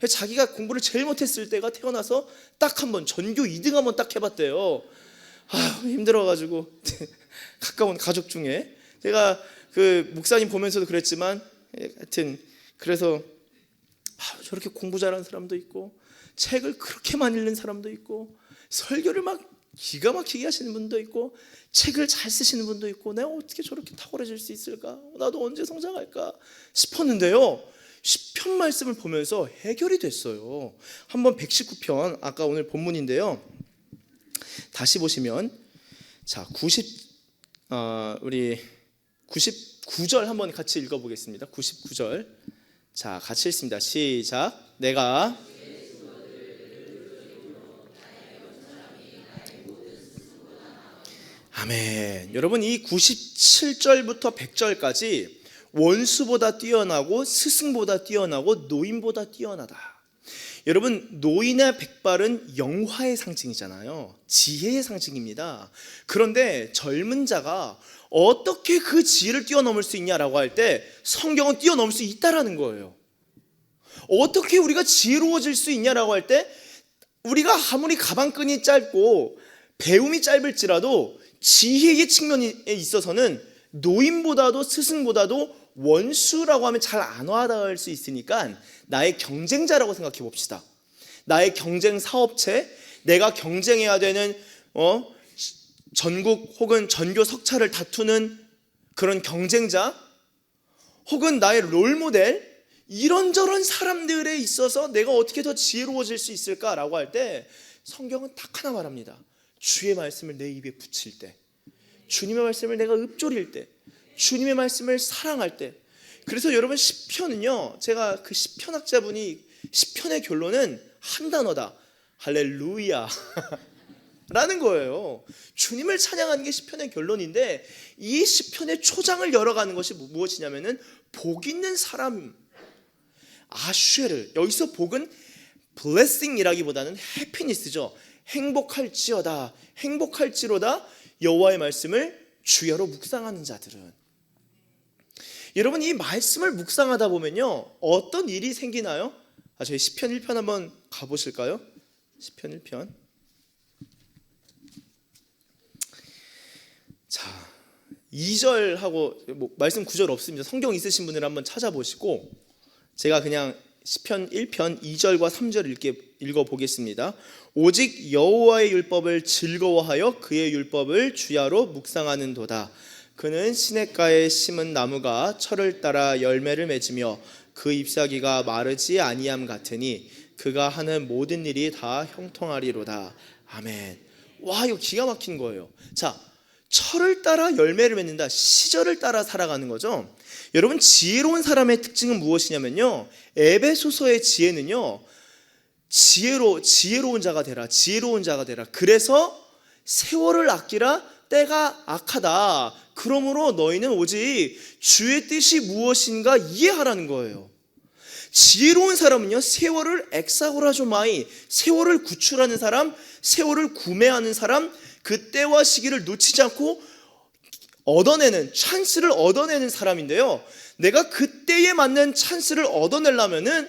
자기가 공부를 제일 못했을 때가 태어나서 딱 한 번 전교 2등 한번 딱 해봤대요. 힘들어가지고 가까운 가족 중에 제가 그 목사님 보면서도 그랬지만 하여튼 그래서 저렇게 공부 잘하는 사람도 있고 책을 그렇게 많이 읽는 사람도 있고 설교를 막 기가 막히게 하시는 분도 있고 책을 잘 쓰시는 분도 있고 내가 어떻게 저렇게 탁월해질 수 있을까? 나도 언제 성장할까? 싶었는데요, 시편 말씀을 보면서 해결이 됐어요. 한번 119편, 아까 오늘 본문인데요, 다시 보시면 우리 99절 한번 같이 읽어보겠습니다. 99절 같이 읽습니다. 시작. 내가 아멘. 여러분, 이 97절부터 100절까지 원수보다 뛰어나고 스승보다 뛰어나고 노인보다 뛰어나다. 여러분, 노인의 백발은 영화의 상징이잖아요. 지혜의 상징입니다. 그런데 젊은 자가 어떻게 그 지혜를 뛰어넘을 수 있냐라고 할 때 성경은 뛰어넘을 수 있다라는 거예요. 어떻게 우리가 지혜로워질 수 있냐라고 할 때 우리가 아무리 가방끈이 짧고 배움이 짧을지라도 지혜의 측면에 있어서는 노인보다도 스승보다도 원수라고 하면 잘 안 와닿을 수 있으니까 나의 경쟁자라고 생각해 봅시다. 나의 경쟁 사업체, 내가 경쟁해야 되는 전국 혹은 전교 석차를 다투는 그런 경쟁자, 혹은 나의 롤모델, 이런저런 사람들에 있어서 내가 어떻게 더 지혜로워질 수 있을까라고 할 때 성경은 딱 하나 말합니다. 주의 말씀을 내 입에 붙일 때, 주님의 말씀을 내가 읊조릴 때, 주님의 말씀을 사랑할 때. 그래서 여러분, 시편은요, 제가 그 시편학자분이 시편의 결론은 한 단어다. 할렐루야 라는 거예요. 주님을 찬양하는 게 시편의 결론인데 이 시편의 초장을 열어가는 것이 무엇이냐면은 복 있는 사람, 아쉐르. 여기서 복은 blessing이라기보다는 happiness죠. 행복할지어다, 행복할지로다 여호와의 말씀을 주야로 묵상하는 자들은. 여러분, 이 말씀을 묵상하다 보면요 어떤 일이 생기나요? 저희 시편 1편 한번 가보실까요? 시편 1편. 자, 2절하고 말씀 9절 없습니다. 성경 있으신 분들 한번 찾아보시고 제가 그냥 시편 1편 2절과 3절 읽어보겠습니다. 오직 여호와의 율법을 즐거워하여 그의 율법을 주야로 묵상하는도다. 그는 시냇가에 심은 나무가 철을 따라 열매를 맺으며 그 잎사귀가 마르지 아니함 같으니 그가 하는 모든 일이 다 형통하리로다. 아멘. 와, 이거 기가 막힌 거예요. 자, 철을 따라 열매를 맺는다. 시절을 따라 살아가는 거죠. 여러분, 지혜로운 사람의 특징은 무엇이냐면요, 에베소서의 지혜는요, 지혜로운 자가 되라, 지혜로운 자가 되라. 그래서 세월을 아끼라, 때가 악하다. 그러므로 너희는 오직 주의 뜻이 무엇인가 이해하라는 거예요. 지혜로운 사람은요, 세월을 엑사고라조마이, 세월을 구출하는 사람, 세월을 구매하는 사람, 그 때와 시기를 놓치지 않고 얻어내는, 찬스를 얻어내는 사람인데요, 내가 그때에 맞는 찬스를 얻어내려면은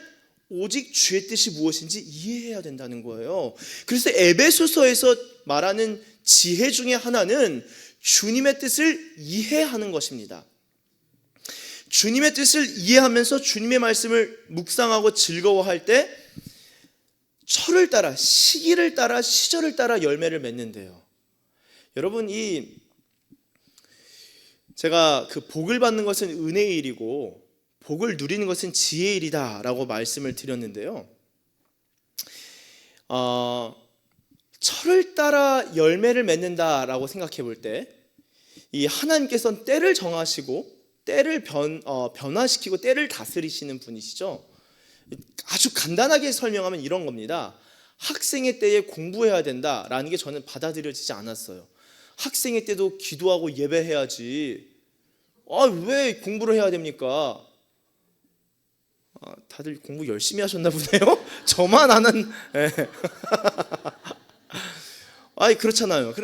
오직 주의 뜻이 무엇인지 이해해야 된다는 거예요. 그래서 에베소서에서 말하는 지혜 중에 하나는 주님의 뜻을 이해하는 것입니다. 주님의 뜻을 이해하면서 주님의 말씀을 묵상하고 즐거워할 때 철을 따라, 시기를 따라, 시절을 따라 열매를 맺는데요. 여러분, 제가 그 복을 받는 것은 은혜의 일이고 복을 누리는 것은 지혜의 일이다 라고 말씀을 드렸는데요, 철을 따라 열매를 맺는다 라고 생각해 볼 때 이 하나님께서는 때를 정하시고 때를 변화시키고 때를 다스리시는 분이시죠. 아주 간단하게 설명하면 이런 겁니다. 학생의 때에 공부해야 된다라는 게 저는 받아들여지지 않았어요. 학생의 때도 기도하고 예배해야지. 왜 공부를 해야 됩니까? 다들 공부 열심히 하셨나 보네요. 저만 아는. 그렇잖아요.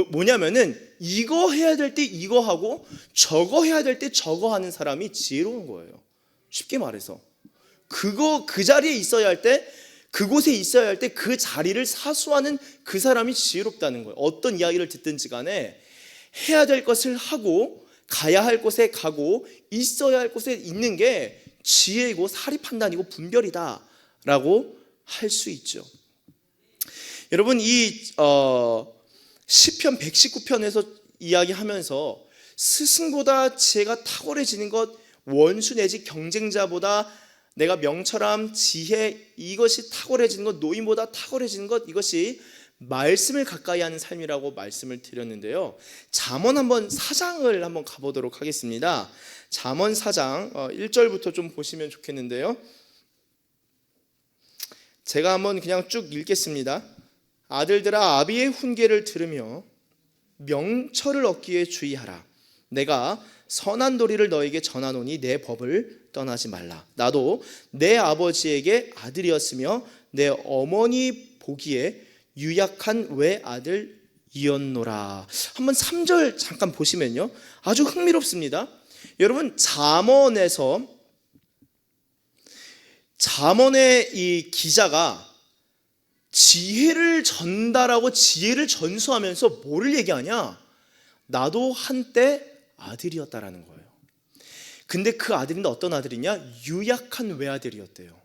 뭐냐면은 이거 해야 될 때 이거 하고 저거 해야 될 때 저거 하는 사람이 지혜로운 거예요. 쉽게 말해서 그 자리에 있어야 할 때, 그곳에 있어야 할 때 그 자리를 사수하는 그 사람이 지혜롭다는 거예요. 어떤 이야기를 듣든지 간에 해야 될 것을 하고 가야 할 곳에 가고 있어야 할 곳에 있는 게 지혜이고 사리 판단이고 분별이다라고 할 수 있죠. 여러분, 이 시편 119편에서 이야기하면서 스승보다 지혜가 탁월해지는 것, 원수 내지 경쟁자보다 내가 명철함, 지혜, 이것이 탁월해지는 것, 노인보다 탁월해지는 것, 이것이 말씀을 가까이 하는 삶이라고 말씀을 드렸는데요. 잠언 4장을 한번 가보도록 하겠습니다. 잠언 4장 1절부터 좀 보시면 좋겠는데요. 제가 한번 그냥 쭉 읽겠습니다. 아들들아, 아비의 훈계를 들으며 명철을 얻기에 주의하라. 내가 선한 도리를 너에게 전하노니 내 법을 떠나지 말라. 나도 내 아버지에게 아들이었으며 내 어머니 보기에 유약한 외아들이었노라. 한번 3절 잠깐 보시면요, 아주 흥미롭습니다. 여러분, 잠언의 이 기자가 지혜를 전달하고 지혜를 전수하면서 뭐를 얘기하냐? 나도 한때 아들이었다라는 거예요. 근데 그 아들인데 어떤 아들이냐? 유약한 외아들이었대요.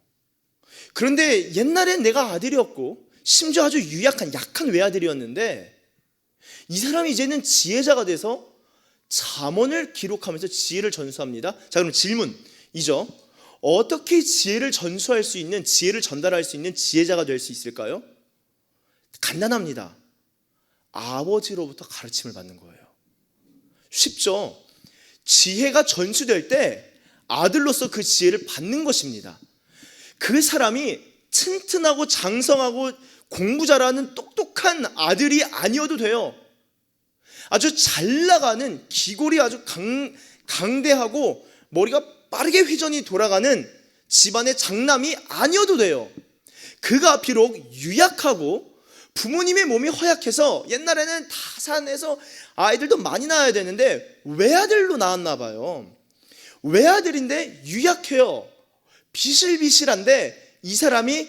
그런데 옛날엔 내가 아들이었고 심지어 아주 약한 외아들이었는데 이 사람이 이제는 지혜자가 돼서 잠언을 기록하면서 지혜를 전수합니다. 자, 그럼 질문이죠. 어떻게 지혜를 전수할 수 있는, 지혜를 전달할 수 있는 지혜자가 될 수 있을까요? 간단합니다. 아버지로부터 가르침을 받는 거예요. 쉽죠? 지혜가 전수될 때 아들로서 그 지혜를 받는 것입니다. 그 사람이 튼튼하고 장성하고 공부 잘하는 똑똑한 아들이 아니어도 돼요. 아주 잘 나가는, 기골이 아주 강대하고 머리가 빠르게 회전이 돌아가는 집안의 장남이 아니어도 돼요. 그가 비록 유약하고 부모님의 몸이 허약해서 옛날에는 다 산에서 아이들도 많이 낳아야 되는데 외아들로 낳았나 봐요. 외아들인데 유약해요. 비실비실한데 이 사람이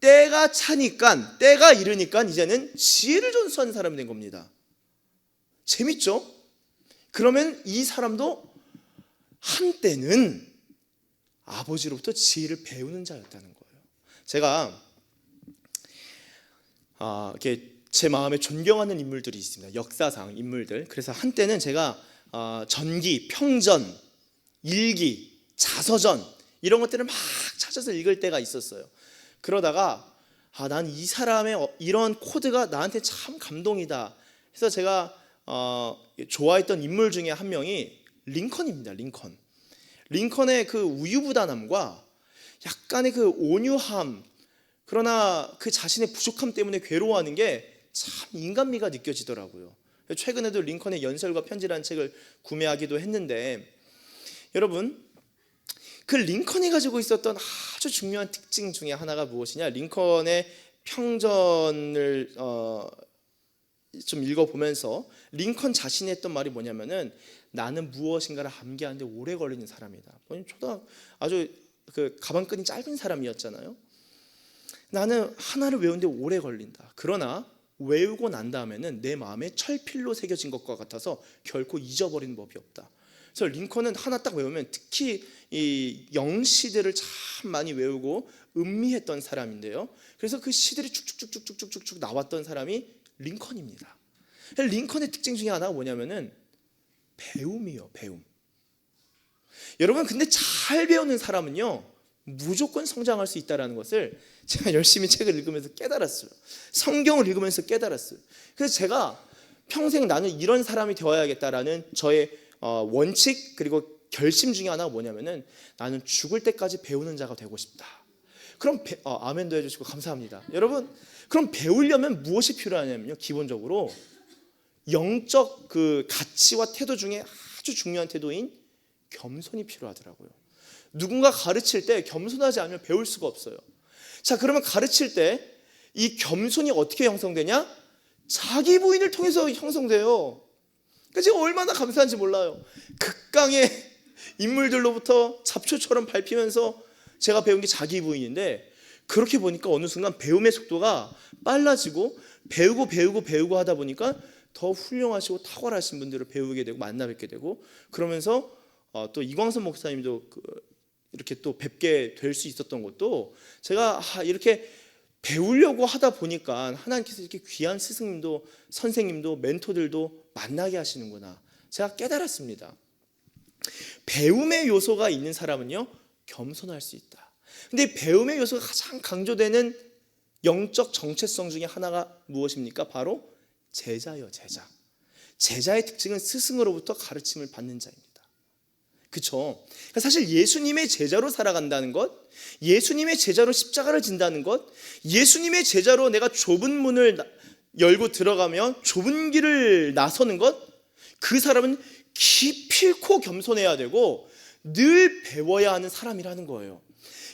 때가 차니까, 때가 이르니까 이제는 지혜를 전수하는 사람이 된 겁니다. 재밌죠? 그러면 이 사람도 한때는 아버지로부터 지혜를 배우는 자였다는 거예요. 제가 이렇게 제 마음에 존경하는 인물들이 있습니다. 역사상 인물들. 그래서 한때는 제가 전기, 평전, 일기, 자서전 이런 것들을 막 찾아서 읽을 때가 있었어요. 그러다가 난 이 사람의 이런 코드가 나한테 참 감동이다 해서 제가 좋아했던 인물 중에 한 명이 링컨입니다. 링컨의 그 우유부단함과 약간의 그 온유함, 그러나 그 자신의 부족함 때문에 괴로워하는 게 참 인간미가 느껴지더라고요. 최근에도 링컨의 연설과 편지라는 책을 구매하기도 했는데, 여러분, 그 링컨이 가지고 있었던 아주 중요한 특징 중에 하나가 무엇이냐? 링컨의 평전을 좀 읽어보면서 링컨 자신이 했던 말이 뭐냐면은, 나는 무엇인가를 암기하는데 오래 걸리는 사람이다. 아주 그 가방끈이 짧은 사람이었잖아요. 나는 하나를 외우는데 오래 걸린다. 그러나 외우고 난 다음에는 내 마음에 철필로 새겨진 것과 같아서 결코 잊어버리는 법이 없다. 그래서 링컨은 하나 딱 외우면, 특히 이 영시들을 참 많이 외우고 음미했던 사람인데요. 그래서 그 시들이 쭉쭉쭉쭉쭉쭉 나왔던 사람이 링컨입니다. 링컨의 특징 중에 하나가 뭐냐면은 배움이요, 배움. 여러분, 근데 잘 배우는 사람은요 무조건 성장할 수 있다는 것을 제가 열심히 책을 읽으면서 깨달았어요. 성경을 읽으면서 깨달았어요. 그래서 제가 평생 나는 이런 사람이 되어야겠다라는 저의 원칙 그리고 결심 중에 하나가 뭐냐면은 나는 죽을 때까지 배우는 자가 되고 싶다. 그럼 아멘도 해주시고 감사합니다. 여러분, 그럼 배우려면 무엇이 필요하냐면요, 기본적으로 영적 그 가치와 태도 중에 아주 중요한 태도인 겸손이 필요하더라고요. 누군가 가르칠 때 겸손하지 않으면 배울 수가 없어요. 자, 그러면 가르칠 때 이 겸손이 어떻게 형성되냐? 자기 부인을 통해서 형성돼요. 그러니까 제가 얼마나 감사한지 몰라요. 극강의 인물들로부터 잡초처럼 밟히면서 제가 배운 게 자기 부인인데, 그렇게 보니까 어느 순간 배움의 속도가 빨라지고 배우고 하다 보니까 더 훌륭하시고 탁월하신 분들을 배우게 되고 만나 뵙게 되고, 그러면서 또 이광선 목사님도 이렇게 또 뵙게 될 수 있었던 것도 제가 이렇게 배우려고 하다 보니까 하나님께서 이렇게 귀한 스승님도 선생님도 멘토들도 만나게 하시는구나, 제가 깨달았습니다. 배움의 요소가 있는 사람은요, 겸손할 수 있다. 근데 배움의 요소가 가장 강조되는 영적 정체성 중에 하나가 무엇입니까? 바로 제자예요. 제자의 특징은 스승으로부터 가르침을 받는 자입니다. 그렇죠? 그러니까 사실 예수님의 제자로 살아간다는 것, 예수님의 제자로 십자가를 진다는 것, 예수님의 제자로 내가 좁은 문을 열고 들어가며 좁은 길을 나서는 것, 그 사람은 기필코 겸손해야 되고 늘 배워야 하는 사람이라는 거예요.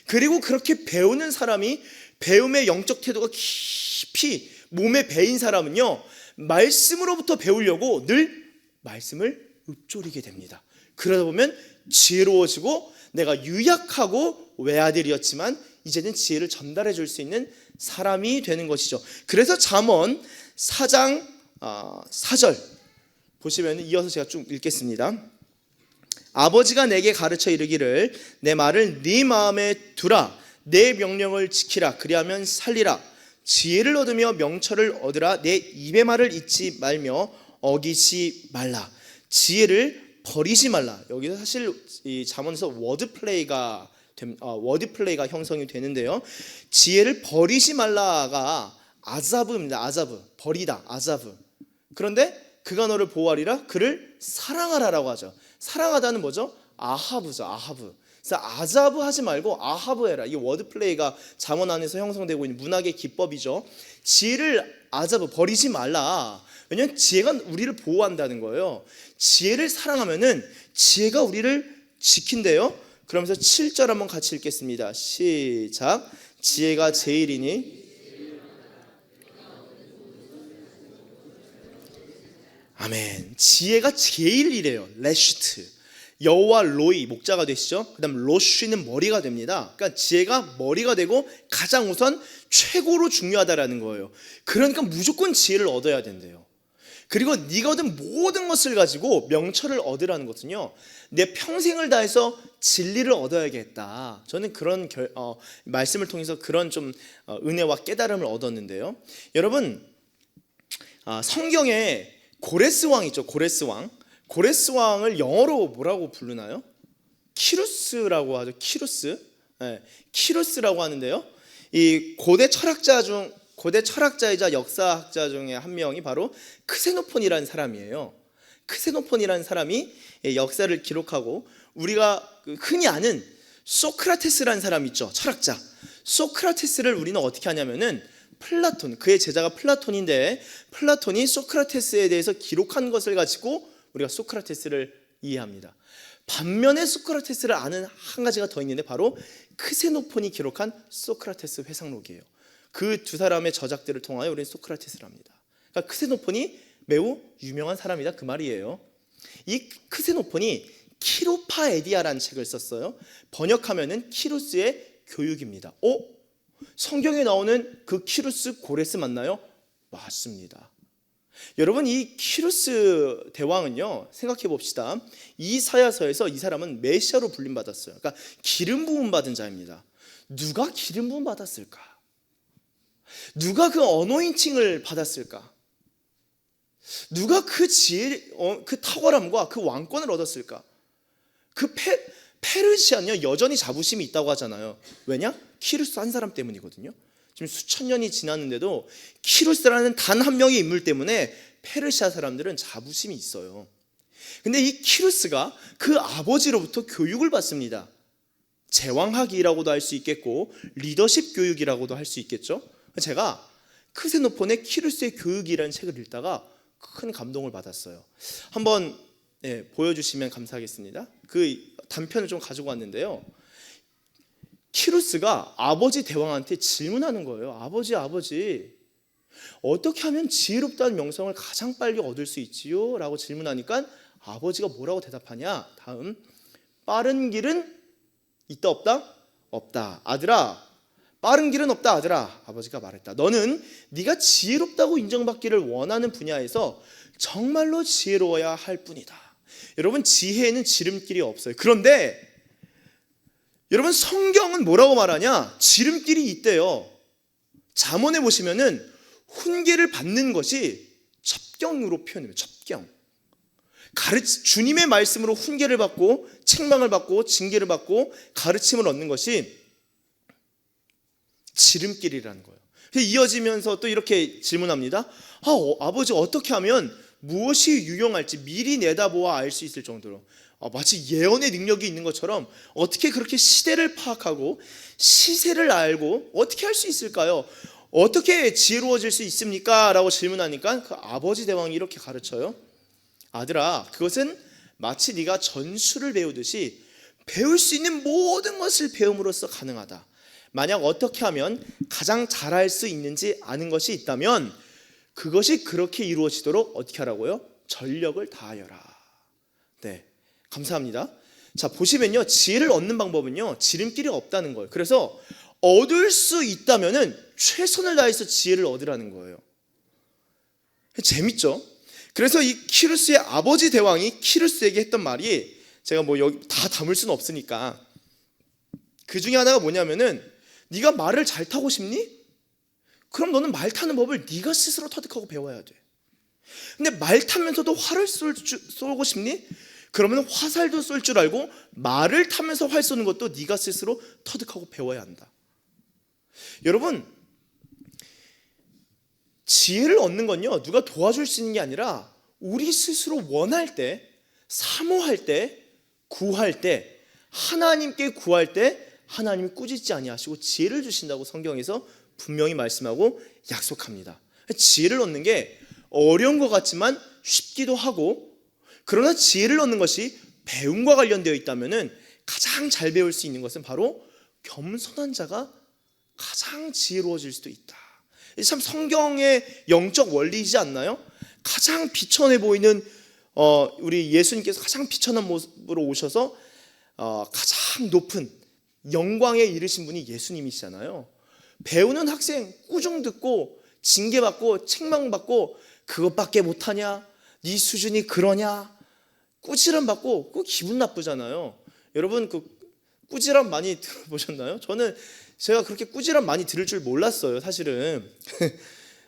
그리고 그렇게 배우는 사람이, 배움의 영적 태도가 깊이 몸에 배인 사람은요, 말씀으로부터 배우려고 늘 말씀을 읊조리게 됩니다. 그러다 보면 지혜로워지고, 내가 유약하고 외아들이었지만 이제는 지혜를 전달해 줄 수 있는 사람이 되는 것이죠. 그래서 잠언 4장 4절 보시면 이어서 제가 쭉 읽겠습니다. 아버지가 내게 가르쳐 이르기를 내 말을 네 마음에 두라, 내 명령을 지키라, 그리하면 살리라. 지혜를 얻으며 명철을 얻으라. 내 입의 말을 잊지 말며 어기지 말라. 지혜를 버리지 말라. 여기서 사실 이 잠언에서 워드플레이가 형성이 되는데요, 지혜를 버리지 말라가 아자브입니다. 아자브, 버리다, 아자브. 그런데 그가 너를 보호하리라, 그를 사랑하라라고 하죠. 사랑하다는 뭐죠? 아하브죠. 아하브. 그래서 아자브 하지 말고 아하브 해라. 이게 워드플레이가 잠언 안에서 형성되고 있는 문학의 기법이죠. 지혜를 아자브, 버리지 말라. 왜냐하면 지혜가 우리를 보호한다는 거예요. 지혜를 사랑하면은 지혜가 우리를 지킨대요. 그러면서 7절 한번 같이 읽겠습니다. 시작. 지혜가 제일이니. 아멘. 지혜가 제일이래요. 레슈트. 여호와 로이, 목자가 되시죠. 그 다음 로쉬는 머리가 됩니다. 그러니까 지혜가 머리가 되고 가장 우선 최고로 중요하다라는 거예요. 그러니까 무조건 지혜를 얻어야 된대요. 그리고 네가 얻은 모든 것을 가지고 명철을 얻으라는 것은요, 내 평생을 다해서 진리를 얻어야겠다. 저는 그런 말씀을 통해서 그런 좀 은혜와 깨달음을 얻었는데요. 여러분, 성경에 고레스 왕 있죠. 고레스 왕. 고레스 왕을 영어로 뭐라고 부르나요? 키루스라고 하죠. 키루스. 네, 키루스라고 하는데요. 이 고대 철학자이자 역사학자 중에 한 명이 바로 크세노폰이라는 사람이에요. 크세노폰이라는 사람이 역사를 기록하고, 우리가 흔히 아는 소크라테스라는 사람 있죠. 철학자. 소크라테스를 우리는 어떻게 하냐면은 플라톤, 그의 제자가 플라톤인데, 플라톤이 소크라테스에 대해서 기록한 것을 가지고 우리가 소크라테스를 이해합니다. 반면에 소크라테스를 아는 한 가지가 더 있는데 바로 크세노폰이 기록한 소크라테스 회상록이에요. 그 두 사람의 저작들을 통하여 우리는 소크라테스를 합니다. 그러니까 크세노폰이 매우 유명한 사람이다, 그 말이에요. 이 크세노폰이 키로파에디아라는 책을 썼어요. 번역하면은 키루스의 교육입니다. 성경에 나오는 그 키루스 고레스 맞나요? 맞습니다. 여러분, 이 키루스 대왕은요, 생각해 봅시다. 이사야서에서 이 사람은 메시아로 불림받았어요. 그러니까 기름 부음 받은 자입니다. 누가 기름 부음 받았을까? 누가 그 어노인팅을 받았을까? 누가 그 지혜, 그 탁월함과 그 왕권을 얻었을까? 그 페르시아는요, 여전히 자부심이 있다고 하잖아요. 왜냐? 키루스 한 사람 때문이거든요. 지금 수천 년이 지났는데도 키루스라는 단 한 명의 인물 때문에 페르시아 사람들은 자부심이 있어요. 근데 이 키루스가 그 아버지로부터 교육을 받습니다. 제왕학이라고도 할 수 있겠고 리더십 교육이라고도 할 수 있겠죠. 제가 크세노폰의 키루스의 교육이라는 책을 읽다가 큰 감동을 받았어요. 한번 보여주시면 감사하겠습니다. 그 단편을 좀 가지고 왔는데요. 키루스가 아버지 대왕한테 질문하는 거예요. 아버지, 어떻게 하면 지혜롭다는 명성을 가장 빨리 얻을 수 있지요? 라고 질문하니까 아버지가 뭐라고 대답하냐? 다음, 빠른 길은 있다 없다? 없다. 아들아, 빠른 길은 없다. 아들아, 아버지가 말했다. 너는 네가 지혜롭다고 인정받기를 원하는 분야에서 정말로 지혜로워야 할 뿐이다. 여러분, 지혜에는 지름길이 없어요. 그런데 여러분, 성경은 뭐라고 말하냐? 지름길이 있대요. 잠언에 보시면은 훈계를 받는 것이 첩경으로 표현해요. 첩경. 주님의 말씀으로 훈계를 받고 책망을 받고 징계를 받고 가르침을 얻는 것이 지름길이라는 거예요. 이어지면서 또 이렇게 질문합니다. 아버지, 어떻게 하면 무엇이 유용할지 미리 내다보아 알 수 있을 정도로, 마치 예언의 능력이 있는 것처럼 어떻게 그렇게 시대를 파악하고 시세를 알고 어떻게 할 수 있을까요? 어떻게 지혜로워질 수 있습니까? 라고 질문하니까 그 아버지 대왕이 이렇게 가르쳐요. 아들아, 그것은 마치 네가 전술을 배우듯이 배울 수 있는 모든 것을 배움으로써 가능하다. 만약 어떻게 하면 가장 잘할 수 있는지 아는 것이 있다면 그것이 그렇게 이루어지도록 어떻게 하라고요? 전력을 다하여라. 네, 감사합니다. 자, 보시면요, 지혜를 얻는 방법은요, 지름길이 없다는 거예요. 그래서 얻을 수 있다면은 최선을 다해서 지혜를 얻으라는 거예요. 재밌죠? 그래서 이 키루스의 아버지 대왕이 키루스에게 했던 말이, 제가 뭐 여기 다 담을 수는 없으니까 그 중에 하나가 뭐냐면은, 네가 말을 잘 타고 싶니? 그럼 너는 말 타는 법을 네가 스스로 터득하고 배워야 돼. 근데 말 타면서도 활을 쏘고 싶니? 그러면 화살도 쏠 줄 알고 말을 타면서 활 쏘는 것도 네가 스스로 터득하고 배워야 한다. 여러분, 지혜를 얻는 건요, 누가 도와줄 수 있는 게 아니라 우리 스스로 원할 때, 사모할 때, 구할 때, 하나님께 구할 때 하나님이 꾸짖지 아니하시고 지혜를 주신다고 성경에서 분명히 말씀하고 약속합니다. 지혜를 얻는 게 어려운 것 같지만 쉽기도 하고, 그러나 지혜를 얻는 것이 배움과 관련되어 있다면 가장 잘 배울 수 있는 것은 바로 겸손한 자가 가장 지혜로워질 수도 있다. 참 성경의 영적 원리이지 않나요? 가장 비천해 보이는 우리 예수님께서 가장 비천한 모습으로 오셔서 가장 높은 영광에 이르신 분이 예수님이시잖아요. 배우는 학생 꾸중 듣고 징계받고 책망받고 그것밖에 못하냐? 네 수준이 그러냐? 꾸지람 받고 그 기분 나쁘잖아요. 여러분, 그 꾸지람 많이 들어보셨나요? 제가 그렇게 꾸지람 많이 들을 줄 몰랐어요, 사실은.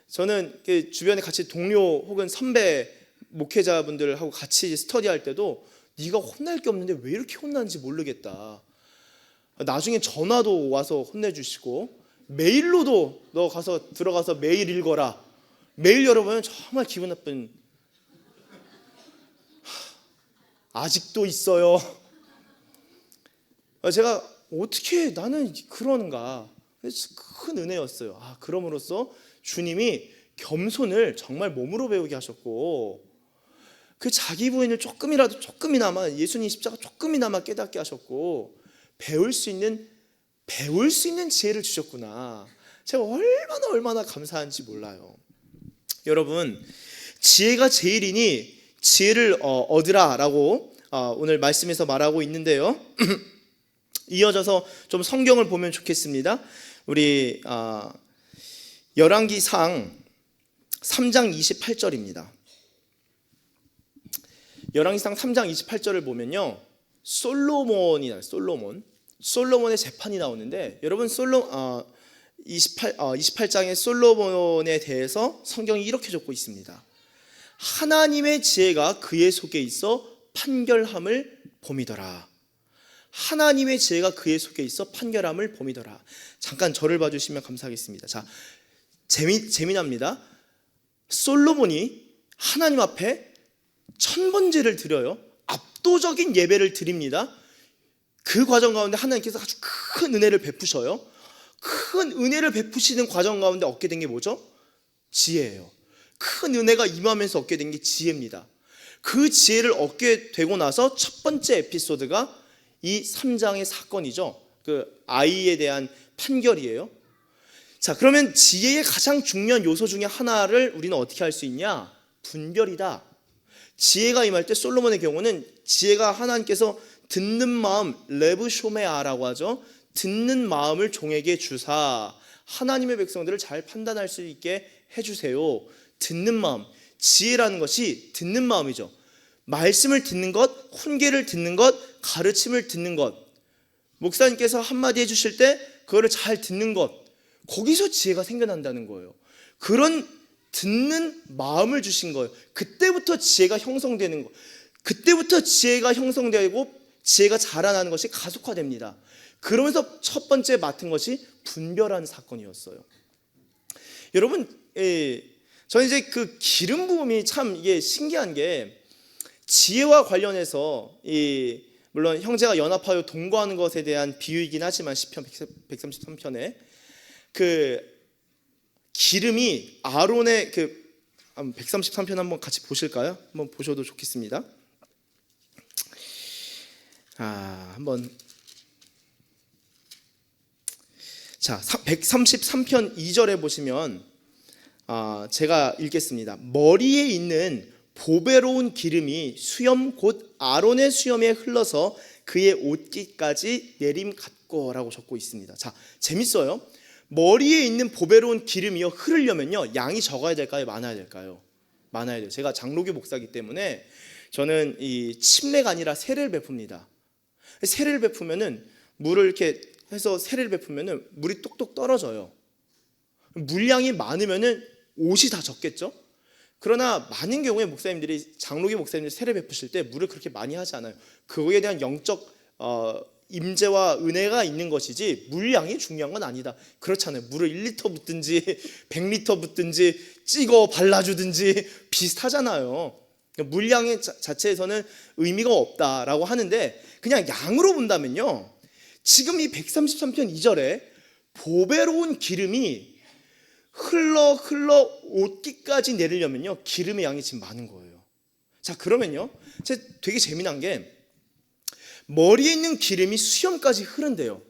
저는 주변에 같이 동료 혹은 선배 목회자분들하고 같이 스터디할 때도 네가 혼날 게 없는데 왜 이렇게 혼나는지 모르겠다. 나중에 전화도 와서 혼내주시고 메일로도 너 가서 들어가서 메일 읽어라. 메일 열어보면 정말 기분 나쁜, 아직도 있어요. 제가 어떻게 나는 그러는가, 큰 은혜였어요. 그럼으로써 주님이 겸손을 정말 몸으로 배우게 하셨고, 그 자기 부인을 조금이나마 예수님 십자가 조금이나마 깨닫게 하셨고, 배울 수 있는 지혜를 주셨구나. 제가 얼마나 감사한지 몰라요. 여러분, 지혜가 제일이니 지혜를 얻으라라고 오늘 말씀에서 말하고 있는데요. 이어져서 좀 성경을 보면 좋겠습니다. 우리 열왕기상 3장 28절입니다. 열왕기상 3장 28절을 보면요, 솔로몬의 재판이 나오는데, 여러분 28장의 솔로몬에 대해서 성경이 이렇게 적고 있습니다. 하나님의 지혜가 그의 속에 있어 판결함을 봄이더라. 하나님의 지혜가 그의 속에 있어 판결함을 봄이더라. 잠깐 저를 봐주시면 감사하겠습니다. 자, 재미납니다. 솔로몬이 하나님 앞에 천번제를 드려요. 압도적인 예배를 드립니다. 그 과정 가운데 하나님께서 아주 큰 은혜를 베푸셔요. 큰 은혜를 베푸시는 과정 가운데 얻게 된 게 뭐죠? 지혜예요. 큰 은혜가 임하면서 얻게 된 게 지혜입니다. 그 지혜를 얻게 되고 나서 첫 번째 에피소드가 이 3장의 사건이죠. 그 아이에 대한 판결이에요. 자, 그러면 지혜의 가장 중요한 요소 중에 하나를 우리는 어떻게 할 수 있냐? 분별이다. 지혜가 임할 때 솔로몬의 경우는 지혜가 하나님께서 듣는 마음, 레브쇼메아라고 하죠. 듣는 마음을 종에게 주사 하나님의 백성들을 잘 판단할 수 있게 해주세요. 듣는 마음, 지혜라는 것이 듣는 마음이죠. 말씀을 듣는 것, 훈계를 듣는 것, 가르침을 듣는 것. 목사님께서 한마디 해주실 때 그거를 잘 듣는 것, 거기서 지혜가 생겨난다는 거예요. 그런 듣는 마음을 주신 거예요. 그때부터 지혜가 형성되는 거. 그때부터 지혜가 형성되고 지혜가 자라나는 것이 가속화됩니다. 그러면서 첫 번째 맡은 것이 분별하는 사건이었어요. 여러분, 저는 이제 그 기름 부음이 참 이게 신기한 게 지혜와 관련해서 물론 형제가 연합하여 동거하는 것에 대한 비유이긴 하지만 시편 133편에 그 기름이 아론의 그 133편 한번 같이 보실까요? 한번 보셔도 좋겠습니다. 한번 자 133편 2절에 보시면 제가 읽겠습니다. 머리에 있는 보배로운 기름이 수염 곧 아론의 수염에 흘러서 그의 옷깃까지 내림 같고라고 적고 있습니다. 자, 재밌어요. 머리에 있는 보배로운 기름이요 흐르려면요 양이 적어야 될까요? 많아야 될까요? 많아야 돼요. 제가 장로교 목사이기 때문에 저는 이 침례가 아니라 세례를 베풉니다. 세례를 베푸면은 물을 이렇게 해서 세례를 베푸면은 물이 똑똑 떨어져요. 물량이 많으면은 옷이 다 적겠죠. 그러나 많은 경우에 목사님들이 장로교 목사님들이 세례 베푸실 때 물을 그렇게 많이 하지 않아요. 그거에 대한 영적 임재와 은혜가 있는 것이지 물량이 중요한 건 아니다. 그렇잖아요. 물을 1리터 붓든지 100리터 붓든지 찍어 발라주든지 비슷하잖아요. 물량의 자체에서는 의미가 없다라고 하는데 그냥 양으로 본다면요, 지금 이 133편 2절에 보배로운 기름이 흘러 옷깃까지 내리려면요 기름의 양이 지금 많은 거예요. 자, 그러면요 되게 재미난 게 머리에 있는 기름이 수염까지 흐른대요.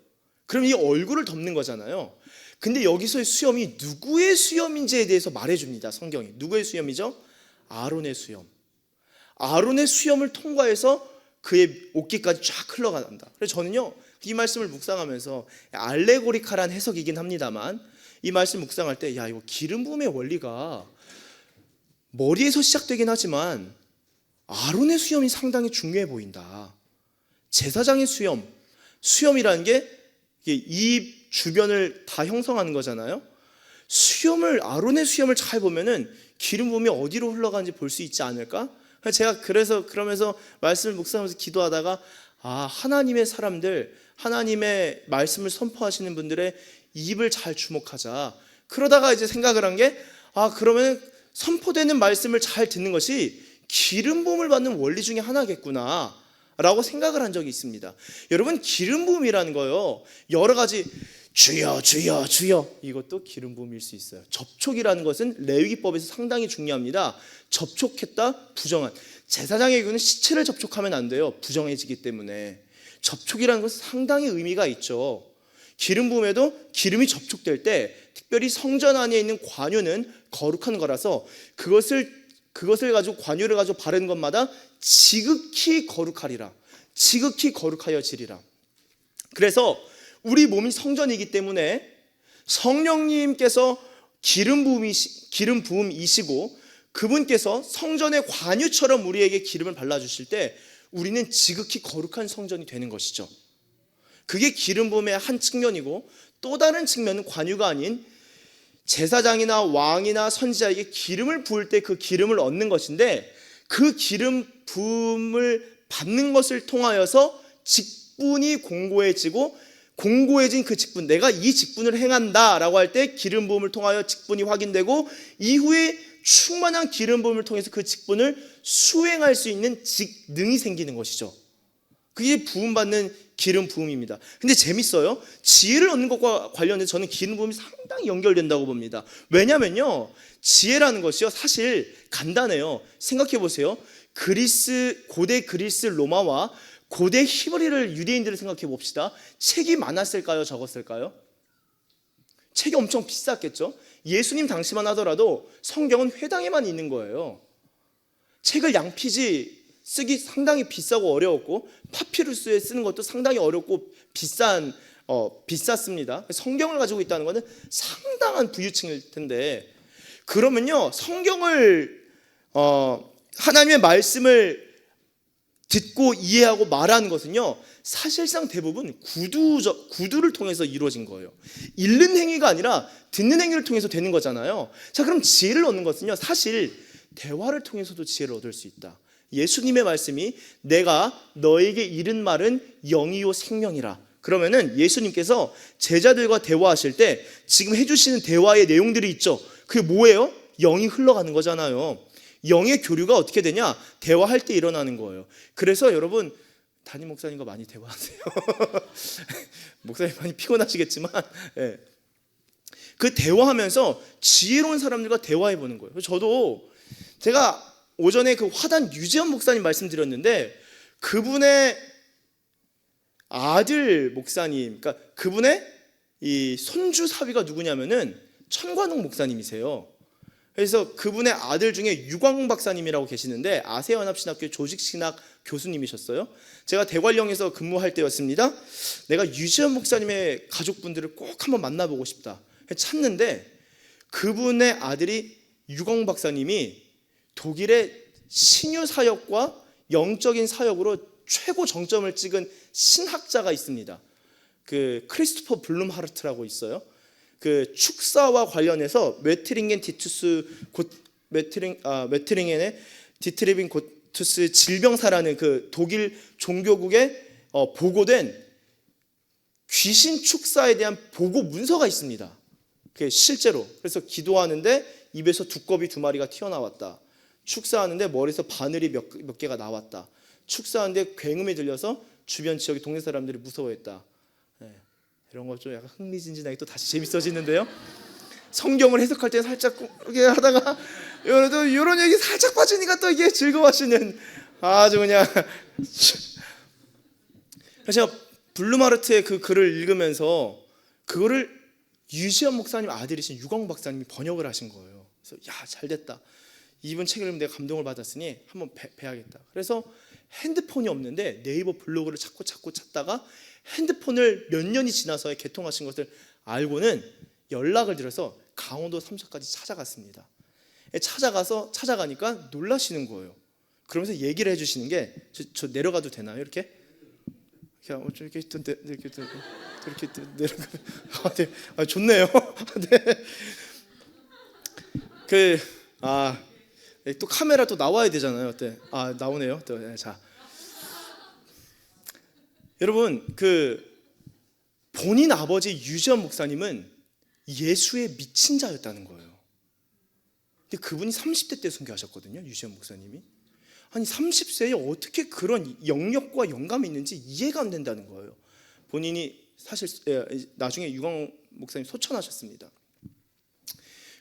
그럼 이 얼굴을 덮는 거잖아요. 근데 여기서의 수염이 누구의 수염인지에 대해서 말해줍니다. 성경이. 누구의 수염이죠? 아론의 수염. 아론의 수염을 통과해서 그의 옷깃까지 쫙 흘러간다. 그래서 저는요 이 말씀을 묵상하면서 알레고리칼한 해석이긴 합니다만 이 말씀 묵상할 때 이거 기름 부음의 원리가 머리에서 시작되긴 하지만 아론의 수염이 상당히 중요해 보인다. 제사장의 수염이라는 게 입 주변을 다 형성하는 거잖아요. 아론의 수염을 잘 보면은 기름 부음이 어디로 흘러가는지 볼 수 있지 않을까? 제가 그러면서 말씀을 묵상하면서 기도하다가 하나님의 사람들, 하나님의 말씀을 선포하시는 분들의 입을 잘 주목하자. 그러다가 이제 생각을 한 게 그러면 선포되는 말씀을 잘 듣는 것이 기름 부음을 받는 원리 중에 하나겠구나 라고 생각을 한 적이 있습니다. 여러분, 기름 부음이라는 거요 여러 가지 주여 주여 주여 이것도 기름 부음일 수 있어요. 접촉이라는 것은 레위기법에서 상당히 중요합니다. 접촉했다 부정한, 제사장의 경우는 시체를 접촉하면 안 돼요. 부정해지기 때문에. 접촉이라는 것은 상당히 의미가 있죠. 기름 부음에도 기름이 접촉될 때 특별히 성전 안에 있는 관유는 거룩한 거라서 그것을 가지고 관유를 가지고 바르는 것마다 지극히 거룩하리라. 지극히 거룩하여 지리라. 그래서 우리 몸이 성전이기 때문에 성령님께서 기름 부음이시고 그분께서 성전의 관유처럼 우리에게 기름을 발라주실 때 우리는 지극히 거룩한 성전이 되는 것이죠. 그게 기름 부음의 한 측면이고, 또 다른 측면은 관유가 아닌 제사장이나 왕이나 선지자에게 기름을 부을 때 그 기름을 얻는 것인데, 그 기름 부음을 받는 것을 통하여서 직분이 공고해진 그 직분, 내가 이 직분을 행한다 라고 할 때 기름 부음을 통하여 직분이 확인되고, 이후에 충만한 기름 부음을 통해서 그 직분을 수행할 수 있는 직능이 생기는 것이죠. 그게 부음받는 기름 부음입니다. 근데 재밌어요. 지혜를 얻는 것과 관련해서 저는 기름 부음이 상당히 연결된다고 봅니다. 왜냐면요, 지혜라는 것이요, 사실 간단해요. 생각해 보세요. 고대 그리스 로마와 고대 히브리를 유대인들을 생각해 봅시다. 책이 많았을까요, 적었을까요? 책이 엄청 비쌌겠죠. 예수님 당시만 하더라도 성경은 회당에만 있는 거예요. 책을 양피지 쓰기 상당히 비싸고 어려웠고, 파피루스에 쓰는 것도 상당히 어렵고 비쌌습니다. 성경을 가지고 있다는 것은 상당한 부유층일 텐데, 그러면요, 성경을 하나님의 말씀을 듣고 이해하고 말하는 것은요, 사실상 대부분 구두를 통해서 이루어진 거예요. 읽는 행위가 아니라 듣는 행위를 통해서 되는 거잖아요. 자, 그럼 지혜를 얻는 것은요, 사실 대화를 통해서도 지혜를 얻을 수 있다. 예수님의 말씀이 내가 너에게 이른 말은 영이요 생명이라. 그러면은 예수님께서 제자들과 대화하실 때 지금 해주시는 대화의 내용들이 있죠. 그게 뭐예요? 영이 흘러가는 거잖아요. 영의 교류가 어떻게 되냐? 대화할 때 일어나는 거예요. 그래서 여러분, 담임 목사님과 많이 대화하세요. 목사님 많이 피곤하시겠지만, 네. 그 대화하면서 지혜로운 사람들과 대화해 보는 거예요. 저도 제가 오전에 그 화단 유재현 목사님 말씀드렸는데, 그분의 아들 목사님, 그러니까 그분의 이 손주 사위가 누구냐면은 천관홍 목사님이세요. 그래서 그분의 아들 중에 유광웅 박사님이라고 계시는데 아세연합신학교 조직신학 교수님이셨어요. 제가 대관령에서 근무할 때였습니다. 내가 유지현 목사님의 가족분들을 꼭 한번 만나보고 싶다 찾는데, 그분의 아들이 유광웅 박사님이 독일의 신유 사역과 영적인 사역으로 최고 정점을 찍은 신학자가 있습니다. 그 크리스토퍼 블룸하르트라고 있어요. 그 축사와 관련해서 메트링겐의 디트리빙 고투스 질병사라는 그 독일 종교국에 보고된 귀신 축사에 대한 보고 문서가 있습니다. 그게 실제로. 그래서 기도하는데 입에서 두꺼비 2마리가 튀어나왔다. 축사하는데 머리에서 바늘이 몇 개가 나왔다. 축사하는데 굉음이 들려서 주변 지역의 동네 사람들이 무서워했다. 이런 거 좀 약간 흥미진진하게 또 다시 재밌어지는데요. 성경을 해석할 때 살짝 이렇게 하다가 이런 얘기 살짝 빠지니까 또 이게 즐거워하시는, 아주 그냥. 제가 블루마르트의 그 글을 읽으면서 그거를 유시현 목사님 아들이신 유광 박사님이 번역을 하신 거예요. 그래서 야, 잘됐다. 이분 책을 읽으면 내가 감동을 받았으니 한번 배야겠다. 그래서 핸드폰이 없는데 네이버 블로그를 찾고 찾다가 핸드폰을 몇 년이 지나서 개통하신 것을 알고는 연락을 드려서 강원도 삼척까지 찾아갔습니다. 찾아가니까 놀라시는 거예요. 그러면서 얘기를 해주시는 게, 저 내려가도 되나요? 이렇게 이렇게 내려가. 네, 좋네요. 네. 또 카메라 또 나와야 되잖아요. 네. 나오네요. 또, 네, 자. 여러분, 그 본인 아버지 유지현 목사님은 예수에 미친 자였다는 거예요. 근데 그분이 30대 때 순교하셨거든요. 유지현 목사님이. 아니 30세에 어떻게 그런 영역과 영감이 있는지 이해가 안 된다는 거예요. 본인이 사실 나중에 유광 목사님 소천하셨습니다.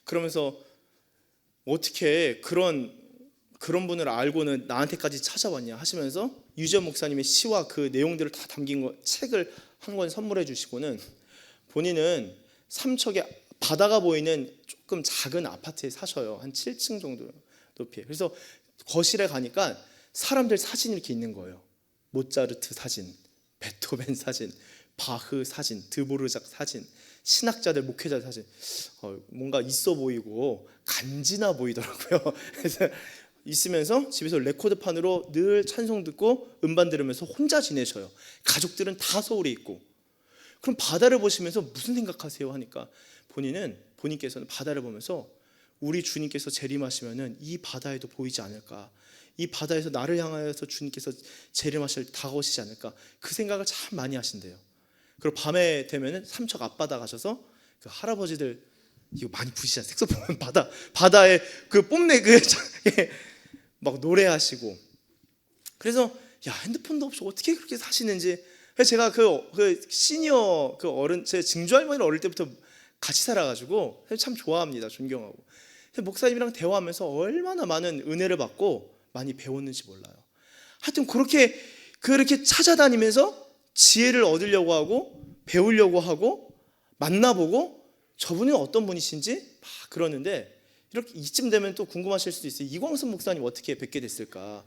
그러면서 어떻게 그런 분을 알고는 나한테까지 찾아왔냐 하시면서 유지현 목사님의 시와 그 내용들을 다 담긴 책을 한 권 선물해 주시고는, 본인은 삼척에 바다가 보이는 조금 작은 아파트에 사셔요. 한 7층 정도 높이에. 그래서 거실에 가니까 사람들 사진이 이렇게 있는 거예요. 모차르트 사진, 베토벤 사진, 바흐 사진, 드보르작 사진, 신학자들, 목회자들 사진. 뭔가 있어 보이고 간지나 보이더라고요. 그래서 있으면서 집에서 레코드판으로 늘 찬송 듣고 음반 들으면서 혼자 지내셔요. 가족들은 다 서울에 있고. 그럼 바다를 보시면서 무슨 생각하세요? 하니까 본인께서는 바다를 보면서 우리 주님께서 재림하시면은 이 바다에도 보이지 않을까? 이 바다에서 나를 향하여서 주님께서 재림하실 다가오시지 않을까? 그 생각을 참 많이 하신대요. 그리고 밤에 되면은 삼척 앞바다 가셔서 그 할아버지들 이거 많이 부시잖아요. 색소폰 바다에 그 뽐내 막 노래하시고. 그래서 야, 핸드폰도 없이 어떻게 그렇게 사시는지. 그래서 제가 그 시니어 그 어른, 제 증조 할머니를 어릴 때부터 같이 살아가지고 참 좋아합니다. 존경하고. 목사님이랑 대화하면서 얼마나 많은 은혜를 받고 많이 배웠는지 몰라요. 하여튼 그렇게 찾아다니면서 지혜를 얻으려고 하고 배우려고 하고 만나보고 저분은 어떤 분이신지 막 그러는데, 이렇게 이쯤 되면 또 궁금하실 수도 있어요. 이광선 목사님 어떻게 뵙게 됐을까?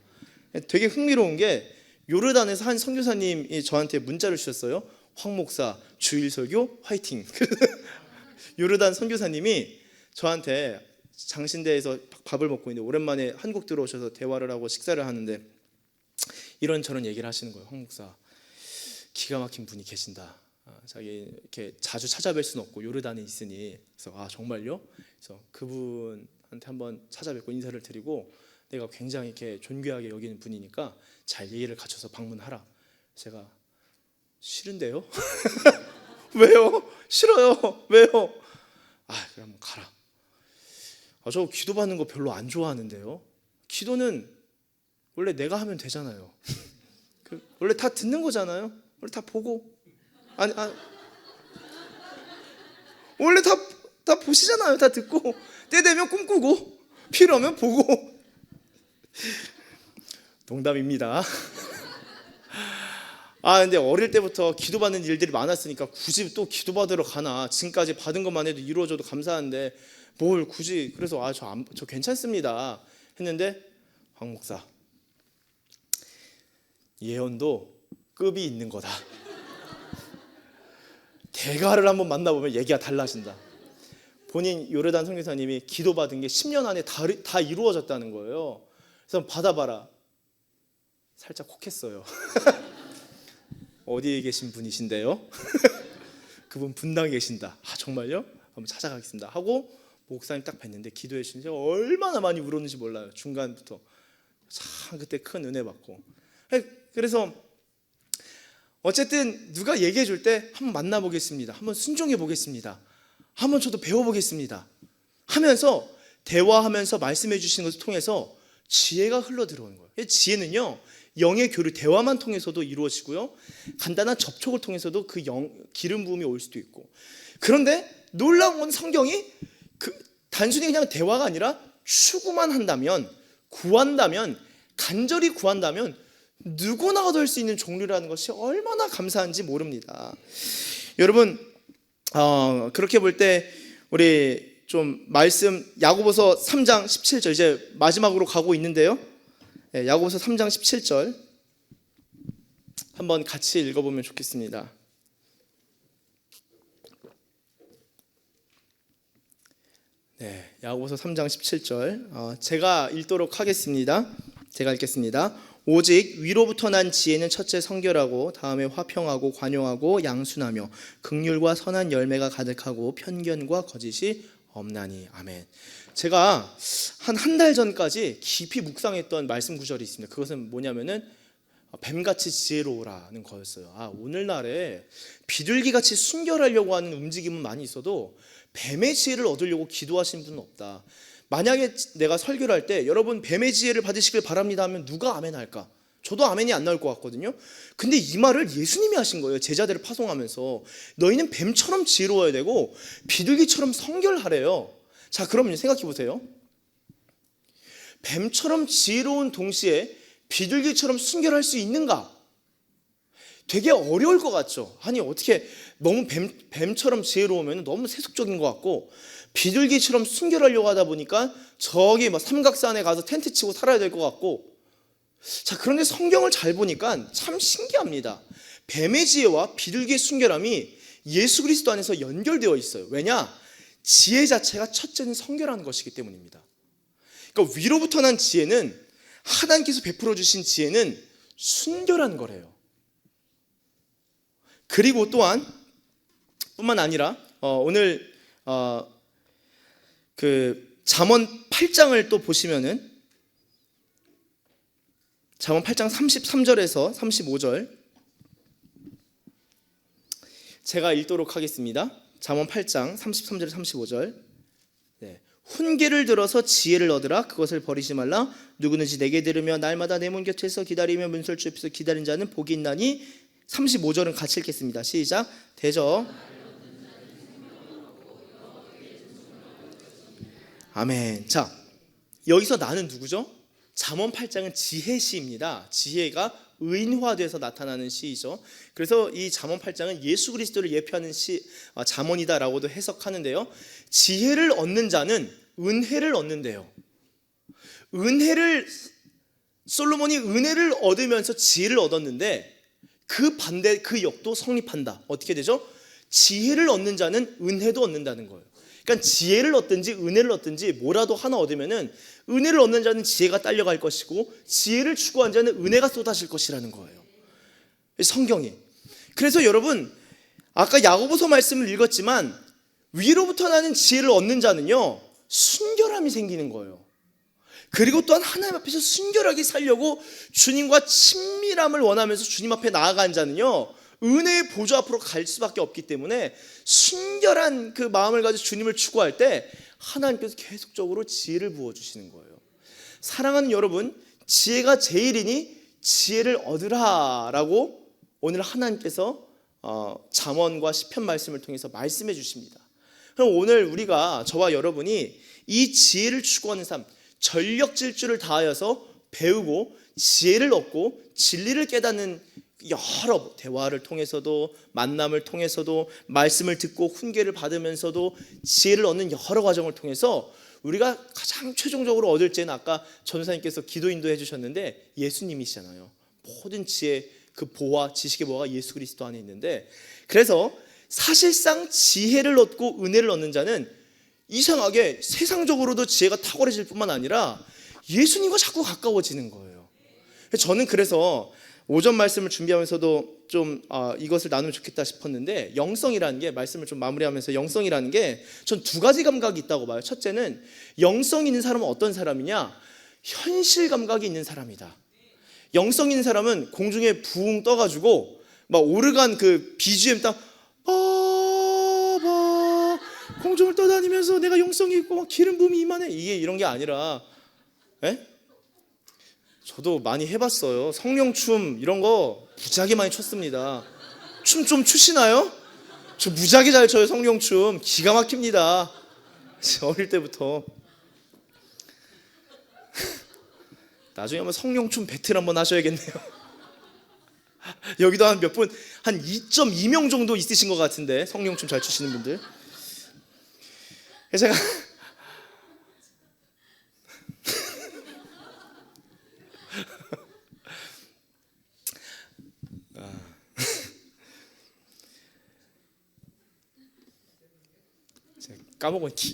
되게 흥미로운 게 요르단에서 한 선교사님이 저한테 문자를 주셨어요. 황 목사 주일 설교 화이팅. 요르단 선교사님이 저한테 장신대에서 밥을 먹고 있는데 오랜만에 한국 들어오셔서 대화를 하고 식사를 하는데 이런저런 얘기를 하시는 거예요. 황 목사 기가 막힌 분이 계신다. 자기 이렇게 자주 찾아뵐 수는 없고 요르단에 있으니. 그래서 아 정말요? 그래서 그분한테 한번 찾아뵙고 인사를 드리고 내가 굉장히 이렇게 존귀하게 여기는 분이니까 잘 예의를 갖춰서 방문하라. 제가 싫은데요? 왜요? 싫어요. 왜요? 아 그럼 가라. 저 기도 받는 거 별로 안 좋아하는데요. 기도는 원래 내가 하면 되잖아요. 원래 다 듣는 거잖아요. 원래 다 보고 아니 원래 다 보시잖아요. 다 듣고 때 되면 꿈꾸고 필요하면 보고. 농담입니다. 근데 어릴 때부터 기도받는 일들이 많았으니까 굳이 또 기도받으러 가나. 지금까지 받은 것만 해도 이루어져도 감사한데 뭘 굳이. 그래서 저 괜찮습니다 했는데 황 목사 예언도 급이 있는 거다. 대가를 한번 만나보면 얘기가 달라진다. 본인 요르단 선교사님이 기도받은 게 10년 안에 다 이루어졌다는 거예요. 그래서 받아봐라. 살짝 혹했어요. 어디에 계신 분이신데요? 그분 분당에 계신다. 정말요? 한번 찾아가겠습니다 하고 목사님 딱 뵀는데 기도해 주신 지 얼마나 많이 울었는지 몰라요. 중간부터 참 그때 큰 은혜 받고. 그래서 어쨌든 누가 얘기해 줄 때 한번 만나보겠습니다, 한번 순종해 보겠습니다, 한번 저도 배워보겠습니다 하면서 대화하면서 말씀해 주시는 것을 통해서 지혜가 흘러 들어오는 거예요. 지혜는요 영의 교류, 대화만 통해서도 이루어지고요, 간단한 접촉을 통해서도 그 기름 부음이 올 수도 있고. 그런데 놀라운 건 성경이 단순히 그냥 대화가 아니라 추구만 한다면, 구한다면, 간절히 구한다면 누구나 얻을 수 있는 종류라는 것이 얼마나 감사한지 모릅니다. 여러분 그렇게 볼 때 우리 좀 말씀 야고보서 3장 17절 이제 마지막으로 가고 있는데요. 야고보서 3장 17절 한번 같이 읽어보면 좋겠습니다. 야고보서 3장 17절 제가 읽도록 하겠습니다. 제가 읽겠습니다. 오직 위로부터 난 지혜는 첫째 성결하고 다음에 화평하고 관용하고 양순하며 긍휼과 선한 열매가 가득하고 편견과 거짓이 없나니. 아멘. 제가 한 달 전까지 깊이 묵상했던 말씀 구절이 있습니다. 그것은 뭐냐면은 뱀같이 지혜로우라는 거였어요. 오늘날에 비둘기같이 순결하려고 하는 움직임은 많이 있어도 뱀의 지혜를 얻으려고 기도하시는 분은 없다. 만약에 내가 설교를 할 때 여러분 뱀의 지혜를 받으시길 바랍니다 하면 누가 아멘 할까? 저도 아멘이 안 나올 것 같거든요. 근데 이 말을 예수님이 하신 거예요. 제자들을 파송하면서 너희는 뱀처럼 지혜로워야 되고 비둘기처럼 성결하래요. 자, 그러면 생각해 보세요. 뱀처럼 지혜로운 동시에 비둘기처럼 순결할 수 있는가? 되게 어려울 것 같죠. 아니 어떻게 너무 뱀처럼 지혜로우면 너무 세속적인 것 같고 비둘기처럼 순결하려고 하다 보니까 저기 삼각산에 가서 텐트 치고 살아야 될 것 같고. 자, 그런데 성경을 잘 보니까 참 신기합니다. 뱀의 지혜와 비둘기의 순결함이 예수 그리스도 안에서 연결되어 있어요. 왜냐? 지혜 자체가 첫째는 성결한 것이기 때문입니다. 그러니까 위로부터 난 지혜는, 하나님께서 베풀어 주신 지혜는 순결한 거래요. 그리고 또한 뿐만 아니라 오늘 잠언 8장을 또 보시면은 잠언 8장 33절에서 35절 제가 읽도록 하겠습니다. 잠언 8장 33절 35절 훈계를 들어서 지혜를 얻으라. 그것을 버리지 말라. 누구든지 내게 들으며 날마다 내 문 곁에서 기다리며 문설주 옆에서 기다린 자는 복이 있나니. 35절은 같이 읽겠습니다. 시작. 대저. 아멘. 자, 여기서 나는 누구죠? 잠언 8장은 지혜시입니다. 지혜가 의인화돼서 나타나는 시이죠. 그래서 이 잠언 8장은 예수 그리스도를 예표하는 잠언이다라고도 해석하는데요. 지혜를 얻는 자는 은혜를 얻는데요. 솔로몬이 은혜를 얻으면서 지혜를 얻었는데 그 반대, 그 역도 성립한다. 어떻게 되죠? 지혜를 얻는 자는 은혜도 얻는다는 거예요. 그러니까 지혜를 얻든지 은혜를 얻든지 뭐라도 하나 얻으면은 은혜를 얻는 자는 지혜가 딸려갈 것이고 지혜를 추구한 자는 은혜가 쏟아질 것이라는 거예요. 성경이. 그래서 여러분, 아까 야고보서 말씀을 읽었지만 위로부터 나는 지혜를 얻는 자는요, 순결함이 생기는 거예요. 그리고 또한 하나님 앞에서 순결하게 살려고 주님과 친밀함을 원하면서 주님 앞에 나아간 자는요, 은혜의 보좌 앞으로 갈 수밖에 없기 때문에 순결한 그 마음을 가지고 주님을 추구할 때 하나님께서 계속적으로 지혜를 부어주시는 거예요. 사랑하는 여러분, 지혜가 제일이니 지혜를 얻으라라고 오늘 하나님께서 잠언과 시편 말씀을 통해서 말씀해 주십니다. 그럼 오늘 우리가, 저와 여러분이 이 지혜를 추구하는 삶, 전력 질주를 다하여서 배우고 지혜를 얻고 진리를 깨닫는 여러 대화를 통해서도, 만남을 통해서도, 말씀을 듣고 훈계를 받으면서도 지혜를 얻는 여러 과정을 통해서 우리가 가장 최종적으로 얻을 지혜는 아까 전도사님께서 기도 인도해 주셨는데 예수님이시잖아요. 모든 지혜, 그 보화, 지식의 보화가 예수 그리스도 안에 있는데, 그래서 사실상 지혜를 얻고 은혜를 얻는 자는 이상하게 세상적으로도 지혜가 탁월해질 뿐만 아니라 예수님과 자꾸 가까워지는 거예요. 저는 그래서 오전 말씀을 준비하면서도 좀 이것을 나누면 좋겠다 싶었는데, 영성이라는 게, 말씀을 좀 마무리하면서 영성이라는 게 전 두 가지 감각이 있다고 봐요. 첫째는 영성 있는 사람은 어떤 사람이냐? 현실 감각이 있는 사람이다. 영성 있는 사람은 공중에 붕 떠가지고 막 오르간 그 BGM 딱 공중을 떠다니면서 내가 영성이 있고 막 기름 부음이 임하네, 이게 이런 게 아니라, 저도 많이 해봤어요. 성령춤 이런 거 무지하게 많이 췄습니다. 춤 좀 추시나요? 저 무지하게 잘 춰요. 성령춤 기가 막힙니다. 어릴 때부터. 나중에 한번 성령춤 배틀 한번 하셔야겠네요. 여기도 한 몇 분, 한 2.2명 정도 있으신 것 같은데, 성령춤 잘 추시는 분들. 제가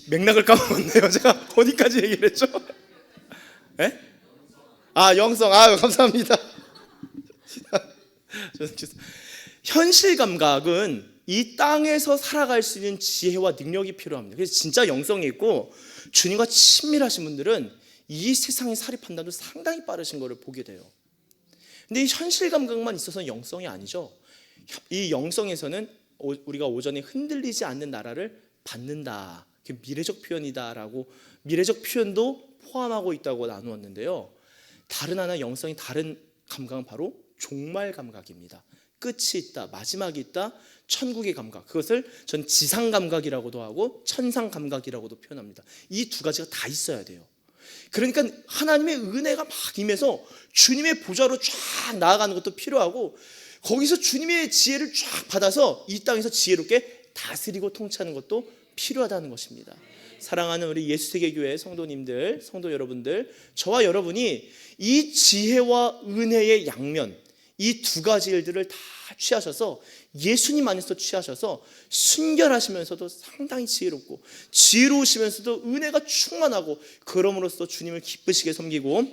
맥락을 까먹었네요. 제가 어디까지 얘기를 했죠? 영성. 감사합니다. 현실 감각은 이 땅에서 살아갈 수 있는 지혜와 능력이 필요합니다. 그래서 진짜 영성이 있고 주님과 친밀하신 분들은 이 세상의 사리 판단도 상당히 빠르신 것을 보게 돼요. 근데 이 현실 감각만 있어서는 영성이 아니죠. 이 영성에서는 우리가 오전에 흔들리지 않는 나라를 받는다, 미래적 표현이다라고, 미래적 표현도 포함하고 있다고 나누었는데요. 다른 하나 영성이 다른 감각은 바로 종말 감각입니다. 끝이 있다, 마지막이 있다, 천국의 감각. 그것을 전 지상 감각이라고도 하고 천상 감각이라고도 표현합니다. 이 두 가지가 다 있어야 돼요. 그러니까 하나님의 은혜가 막 임해서 주님의 보좌로 쫙 나아가는 것도 필요하고, 거기서 주님의 지혜를 쫙 받아서 이 땅에서 지혜롭게 다스리고 통치하는 것도 필요하다는 것입니다. 사랑하는 우리 예수세계교회 성도님들, 성도 여러분들, 저와 여러분이 이 지혜와 은혜의 양면, 이 두 가지 일들을 다 취하셔서, 예수님 안에서 취하셔서 순결하시면서도 상당히 지혜롭고, 지혜로우시면서도 은혜가 충만하고, 그럼으로써 주님을 기쁘시게 섬기고,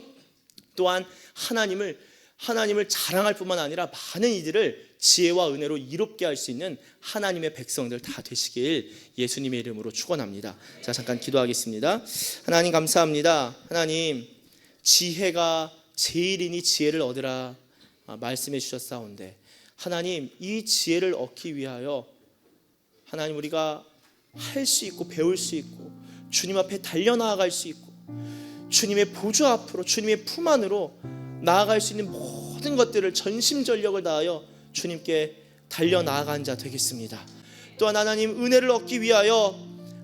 또한 하나님을 자랑할 뿐만 아니라 많은 이들을 지혜와 은혜로 이롭게 할 수 있는 하나님의 백성들 다 되시길 예수님의 이름으로 축원합니다. 자, 잠깐 기도하겠습니다. 하나님 감사합니다. 하나님, 지혜가 제일이니 지혜를 얻으라 말씀해 주셨사온데, 하나님, 이 지혜를 얻기 위하여 하나님, 우리가 할 수 있고 배울 수 있고 주님 앞에 달려나아갈 수 있고 주님의 보좌 앞으로 주님의 품 안으로 나아갈 수 있는 모든 것들을 전심전력을 다하여 주님께 달려나아간 자 되겠습니다. 또한 하나님 은혜를 얻기 위하여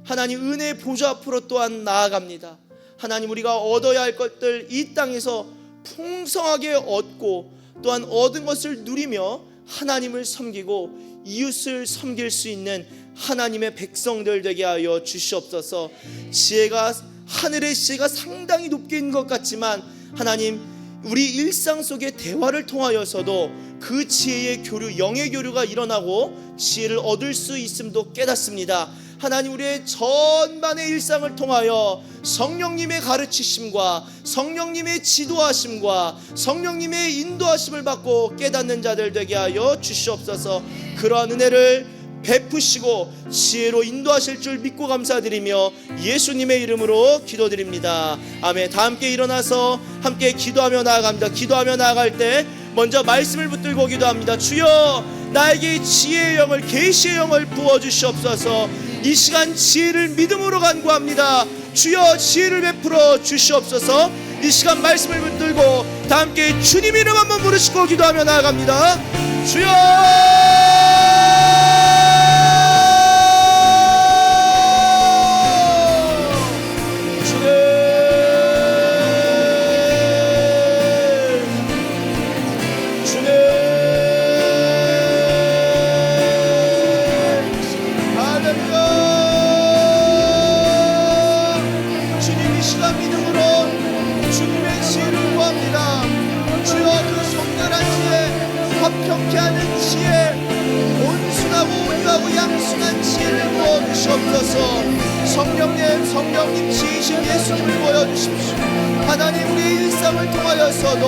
하나님 은혜의 보좌 앞으로 또한 나아갑니다. 하나님 우리가 얻어야 할 것들 이 땅에서 풍성하게 얻고 또한 얻은 것을 누리며 하나님을 섬기고 이웃을 섬길 수 있는 하나님의 백성들 되게 하여 주시옵소서. 지혜가 하늘의 지혜가 상당히 높게 있는 것 같지만 하나님 우리 일상 속의 대화를 통하여서도 그 지혜의 교류, 영의 교류가 일어나고 지혜를 얻을 수 있음도 깨닫습니다. 하나님 우리의 전반의 일상을 통하여 성령님의 가르치심과 성령님의 지도하심과 성령님의 인도하심을 받고 깨닫는 자들 되게 하여 주시옵소서. 그러한 은혜를 베푸시고 지혜로 인도하실 줄 믿고 감사드리며 예수님의 이름으로 기도드립니다. 아멘. 다 함께 일어나서 함께 기도하며 나아갑니다. 기도하며 나아갈 때 먼저 말씀을 붙들고 기도합니다. 주여 나에게 지혜의 영을 계시의 영을 부어주시옵소서. 이 시간 지혜를 믿음으로 간구합니다. 주여 지혜를 베풀어 주시옵소서. 이 시간 말씀을 붙들고 다 함께 주님 이름 한번 부르시고 기도하며 나아갑니다. 주여 합격케 하는 지혜, 온순하고 온유하고 양순한 지혜를 부어주시옵소서. 성령님 지으신 예수님을 보여주십시오. 하나님 우리의 일상을 통하여서도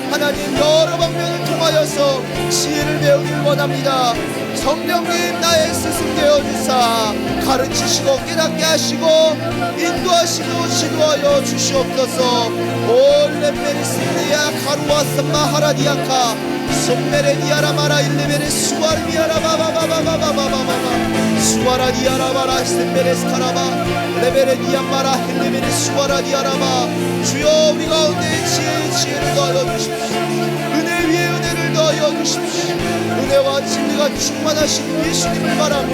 하나님 여러 방면을 통하여서 지혜를 배우길 원합니다. 성령님 나의 스승 되어주사 가르치시고 깨닫게 하시고 인도하시고 지도하여 주시옵소서. 올레메리스리아 가루와 삼마하라디아카 손메레디아라마라 일레베레 수아르미아라바바바바바바바바바 수아라디아라바라 셈베레스카라바 레베레디아마라 헬레베레 수아라디아라바. 주여 우리 가운데 지혜를 더하여 주십시오. 은혜 위에 은혜를 더하여 주십시오. 은혜와 진리가 충만하신 예수님을 바라며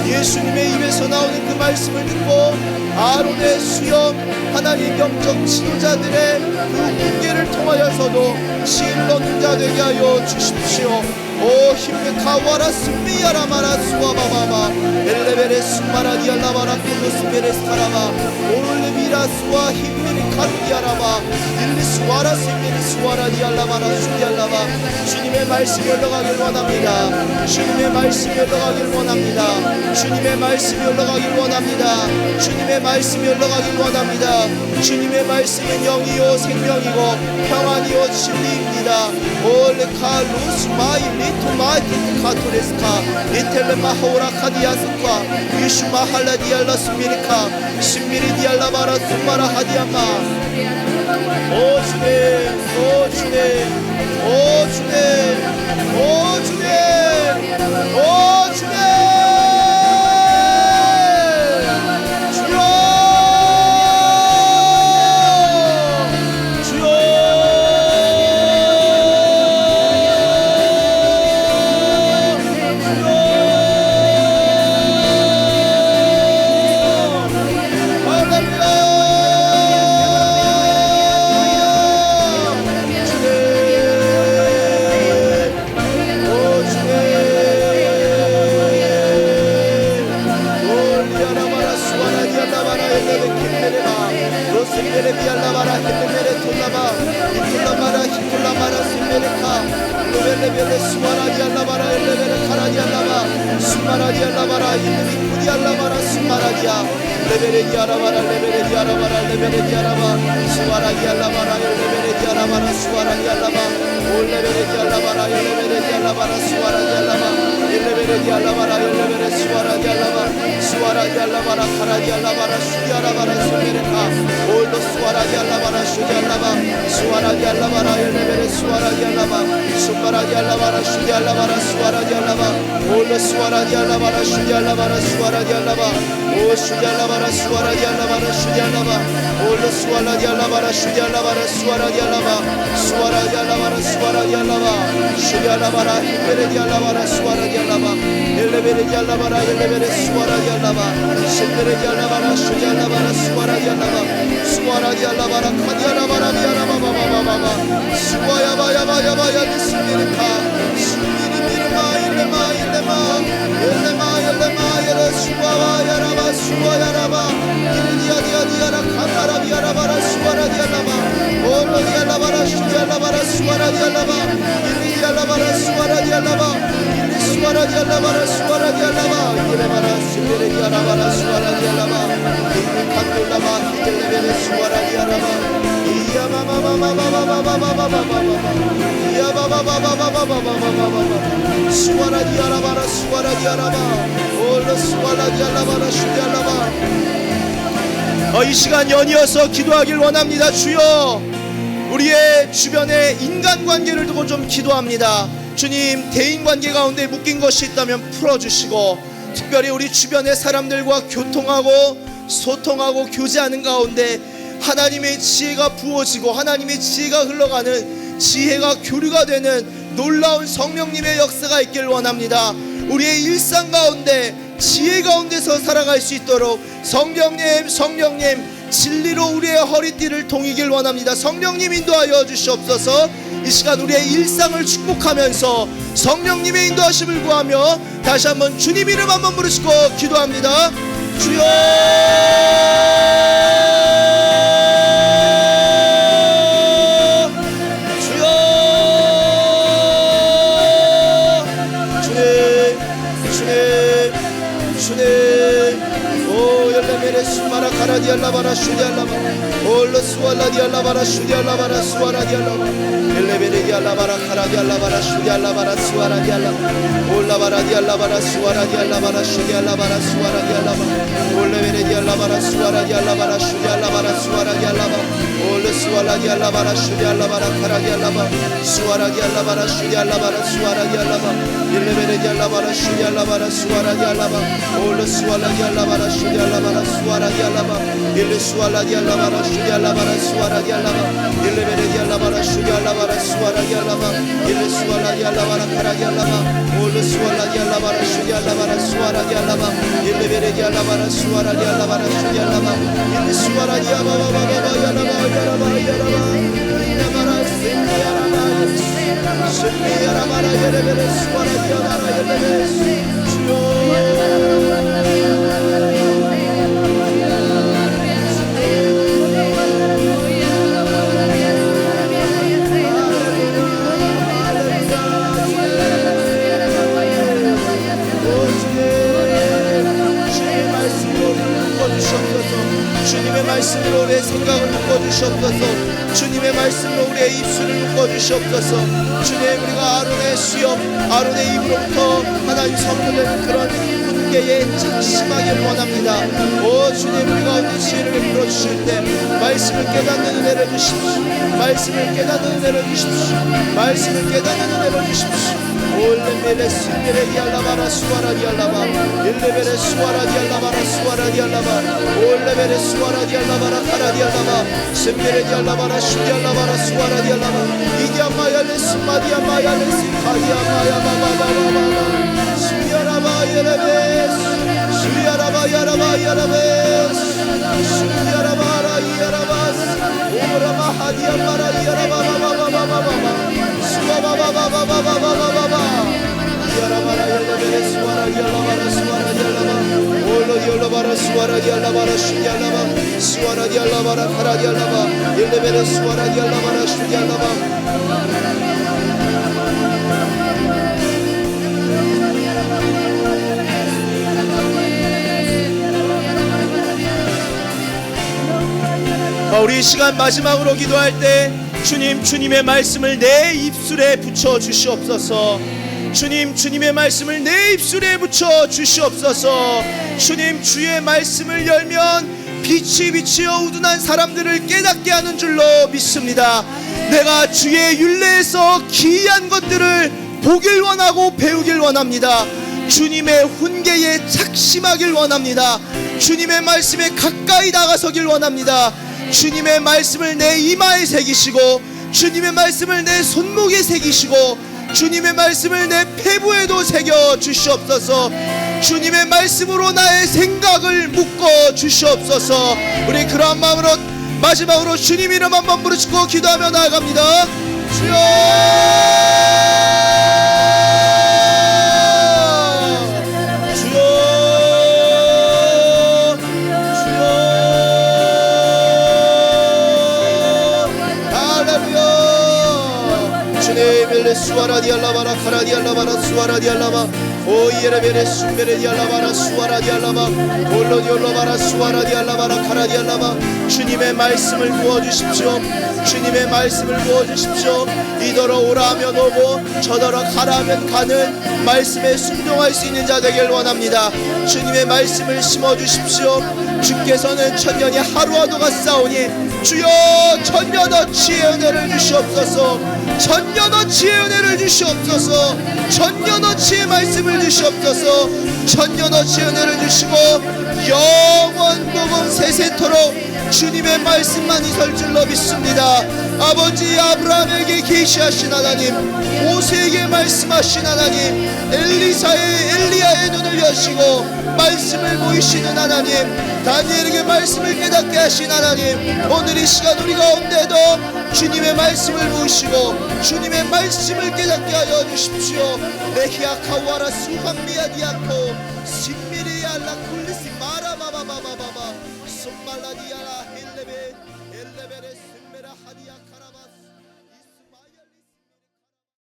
예수님의 입에서 나오는 그 말씀을 듣고 아론의 수염 하나님 영적 지도자들의 그 훈계를 통하여서도 지혜를 얻는 자 되게 하여 주십시오. 오 힘메카와라 스미야라 마라 수와바바바 엘레베레 수마라디알라바라 콜로스베레스카라바 올레비라 수와 힘메리 카루디아라바 일리수와라 스미리 수와라디알라바라 수디알라바. 주님의 말씀이 올라가길 원합니다. 주님의 말씀이 올라가길 원합니다. 주님의 말씀이 올라가길 원합니다. 주님의 말씀이 올라가길 원합니다. 주님의 말씀은 영이요 생명이고 평안이요 진리입니다. 올레카 루스마이 리토마이티 카토레스카 이텔레마하오라카디아스카 위슈마할라디알라 스미리카 스미리디알라바라 스마라 하디아마. 오 주님 오 주님 오 주님 오 주님 오 주님 수와라디알라바라 올레베레 디알라바라 엘레베레 디알라바라 수아라 디알라바 엘레베레 디알라바라 엘레베레 수아라 디알라바 수아라 디알라바라 카라 디알라바라 슈디알라바라 수메레카 올로 수아라 디알라바라 슈디알라바 수아라 디알라바라 엘레베레 수아라 디알라바 수아라 디알라바라 슈디알라바라 수아라 디알라바 올로 수아라 디알라바라 슈디알라바라 수아라 디알라바 오 슈디알라바라 수아라 디알라바라 슈디알라바 올로 수아라 디알라바라 슈디알라바라 수아라 디알라바 수아라 디알라바라 수아라 디알라바 슈디알라바라 엘레베레 디알라바라 수아라 디알라바 엘레베레 디알라바라 엘레베레 수아라 디알라바 슈베레 디알라바라 슈디알라바라 수아라 디알라바 수아라 디알라바라 카디알라바라 디알라바바바바바 수아야바야바야바야 리스미르카 수미리미르마 일레마 일레마 일레마 일레마 일레 수아바야라바 수아야라바 일디아디아디아라 카타라 디알라바라 수아라 디알라바 올로 디알라바라 슈디알라바라 수아라 디알라바 일디알라바라 수아라 디알라바 수아라 디알라바라 수아라 디알라바 일레바라 수베레 디알라바라 수아라 디알라바 이칸돌라바 히델레베레 수아라 디알라바 이야마마마마마마마마마마마마마 이야바바바바바바바바바바바 수아라 디알라바라 수아라 디알라바 올로 수아라 디알라바라 슈디알라바 이 시간 연이어서 기도하길 원합니다. 주여 우리의 주변의 인간관계를 두고 좀 기도합니다. 주님 대인관계 가운데 묶인 것이 있다면 풀어주시고 특별히 우리 주변의 사람들과 교통하고 소통하고 교제하는 가운데 하나님의 지혜가 부어지고 하나님의 지혜가 흘러가는 지혜가 교류가 되는 놀라운 성령님의 역사가 있길 원합니다. 우리의 일상 가운데 지혜 가운데서 살아갈 수 있도록 성령님 진리로 우리의 허리띠를 동이길 원합니다. 성령님 인도하여 주시옵소서. 이 시간 우리의 일상을 축복하면서 성령님의 인도하심을 구하며 다시 한번 주님 이름 한번 부르시고 기도합니다. 주여 수마라 카라 디알라바라 슈디알라바 올로 수알라 디알라바라 슈디알라바라 수아라 디알라바 엘레베레 디알라바라 카라 디알라바라 슈디알라바라 수아라 디알라바 올라바라 디알라바라 수아라 디알라바라 슈디알라바라 수아라 디알라바 올레베레 디알라바라 수아라 디알라바라 슈디알라바라 수아라 디알라바 올로 수알라 디알라바라 슈디알라바라 카라 디알라바 수아라 디알라바라 슈디알라바라 수아라 디알라바 엘레베레 디알라바라 슈디알라바라 수아라 디알라바 올로 수알라 디알라바라 슈디알라바라 수아라 디알라바 일레 수알라 디알라바라 슈디알라바라 수아라 디알라바 일레베레 디알라바라 슈디알라바라 수아라 디알라바 일레 수알라 디알라바라 카라 디알라바 올로 수알라 디알라바라 슈디알라바라 수아라 디알라바 일레베레 디알라바라 수아라 디알라바라 슈디알라바 일레 수아라 디아바바바바바 야라바 야라바 야라바 이나바라 신디야라바 신디야라바라 예레베레 수아라 디알라바라 예레베레 주여 주님의 말씀으로 우리의 생각을 묶어주시옵소서. 주님의 말씀으로 우리의 입술을 묶어주시옵소서. 주님 우리가 아론의 수염 아론의 입으로부터 하나님 선포되는 그런 훈계에 작심하길 원합니다. 오 주님 우리가 어떤 지혜를 베풀어 주실 때 말씀을 깨닫는 은혜를 주십시오. 말씀을 깨닫는 은혜를 주십시오. 말씀을 깨닫는 은혜를 주십시오. 올레베레 스베레 디알라바라 수아라 디알라바 일레베레 수아라 디알라바라 수아라 디알라바 올레베레 수아라 디알라바라 카라 디알라바 스베레 디알라바라 슈디알라바라 수아라 디알라바 이디아마야레 스마디아마야레 시카디아마야바바바바바 수야라바 예레베스 수야라바 야라바 야라베스 수야라바라 이야라바스 오라바 하디아바라 이야라바바바바바바바 수바바바바바바바바바 야라바라 열레베레 수아라 디알라바라 수아라 디알라바 올로 디알라바라 수아라 디알라바라 슈디알라바 수아라 디알라바라 카라 디알라바 열레베레 수아라 디알라바라 슈디알라바 우리 시간 마지막으로 기도할 때 주님, 주님의 말씀을 내 입술에 붙여 주시옵소서. 주님, 주님의 말씀을 내 입술에 붙여 주시옵소서. 주님, 주의 말씀을 열면 빛이 비치어 우둔한 사람들을 깨닫게 하는 줄로 믿습니다. 내가 주의 율례에서 기이한 것들을 보길 원하고 배우길 원합니다. 주님의 훈계에 착심하길 원합니다. 주님의 말씀에 가까이 다가서길 원합니다. 주님의 말씀을 내 이마에 새기시고, 주님의 말씀을 내 손목에 새기시고, 주님의 말씀을 내 폐부에도 새겨 주시옵소서. 주님의 말씀으로 나의 생각을 묶어 주시옵소서. 우리 그러한 마음으로 마지막으로 주님 이름 한번 부르짖고 기도하며 나아갑니다. 주여, 수아라디알라바라 카라디알라바라 수아라디알라바 오이에레베레 순베레디알라바라 수아라디알라바 올로디올라바라 수아라디알라바라 카라디알라바 주님의 말씀을 부어주십시오. 주님의 말씀을 부어주십시오. 이더러 오라 하면 오고 저더러 가라 하면 가는 말씀에 순종할 수 있는 자 되길 원합니다. 주님의 말씀을 심어주십시오. 주께서는 천년이 하루와도 같사오니 주여 천년어치의 은혜를 주시옵소서. 천년어치의 은혜를 주시옵소서. 천년어치의 말씀을 주시옵소서. 천년어치의 은혜를 주시고 영원복음 세세토록 주님의 말씀만 있을 줄로 믿습니다. 아버지 아브라함에게 계시하신 하나님, 모세에게 말씀하신 하나님, 엘리야의 눈을 여시고 말씀을 보이시는 하나님, 다니엘에게 말씀을 깨닫게 하신 하나님, 오늘 이 시간 우리 가운데도 주님의 말씀을 보시고 주님의 말씀을 깨닫게 하여 주십시오. 레히아카와라 수함미야디아코 신미리알라 쿨리스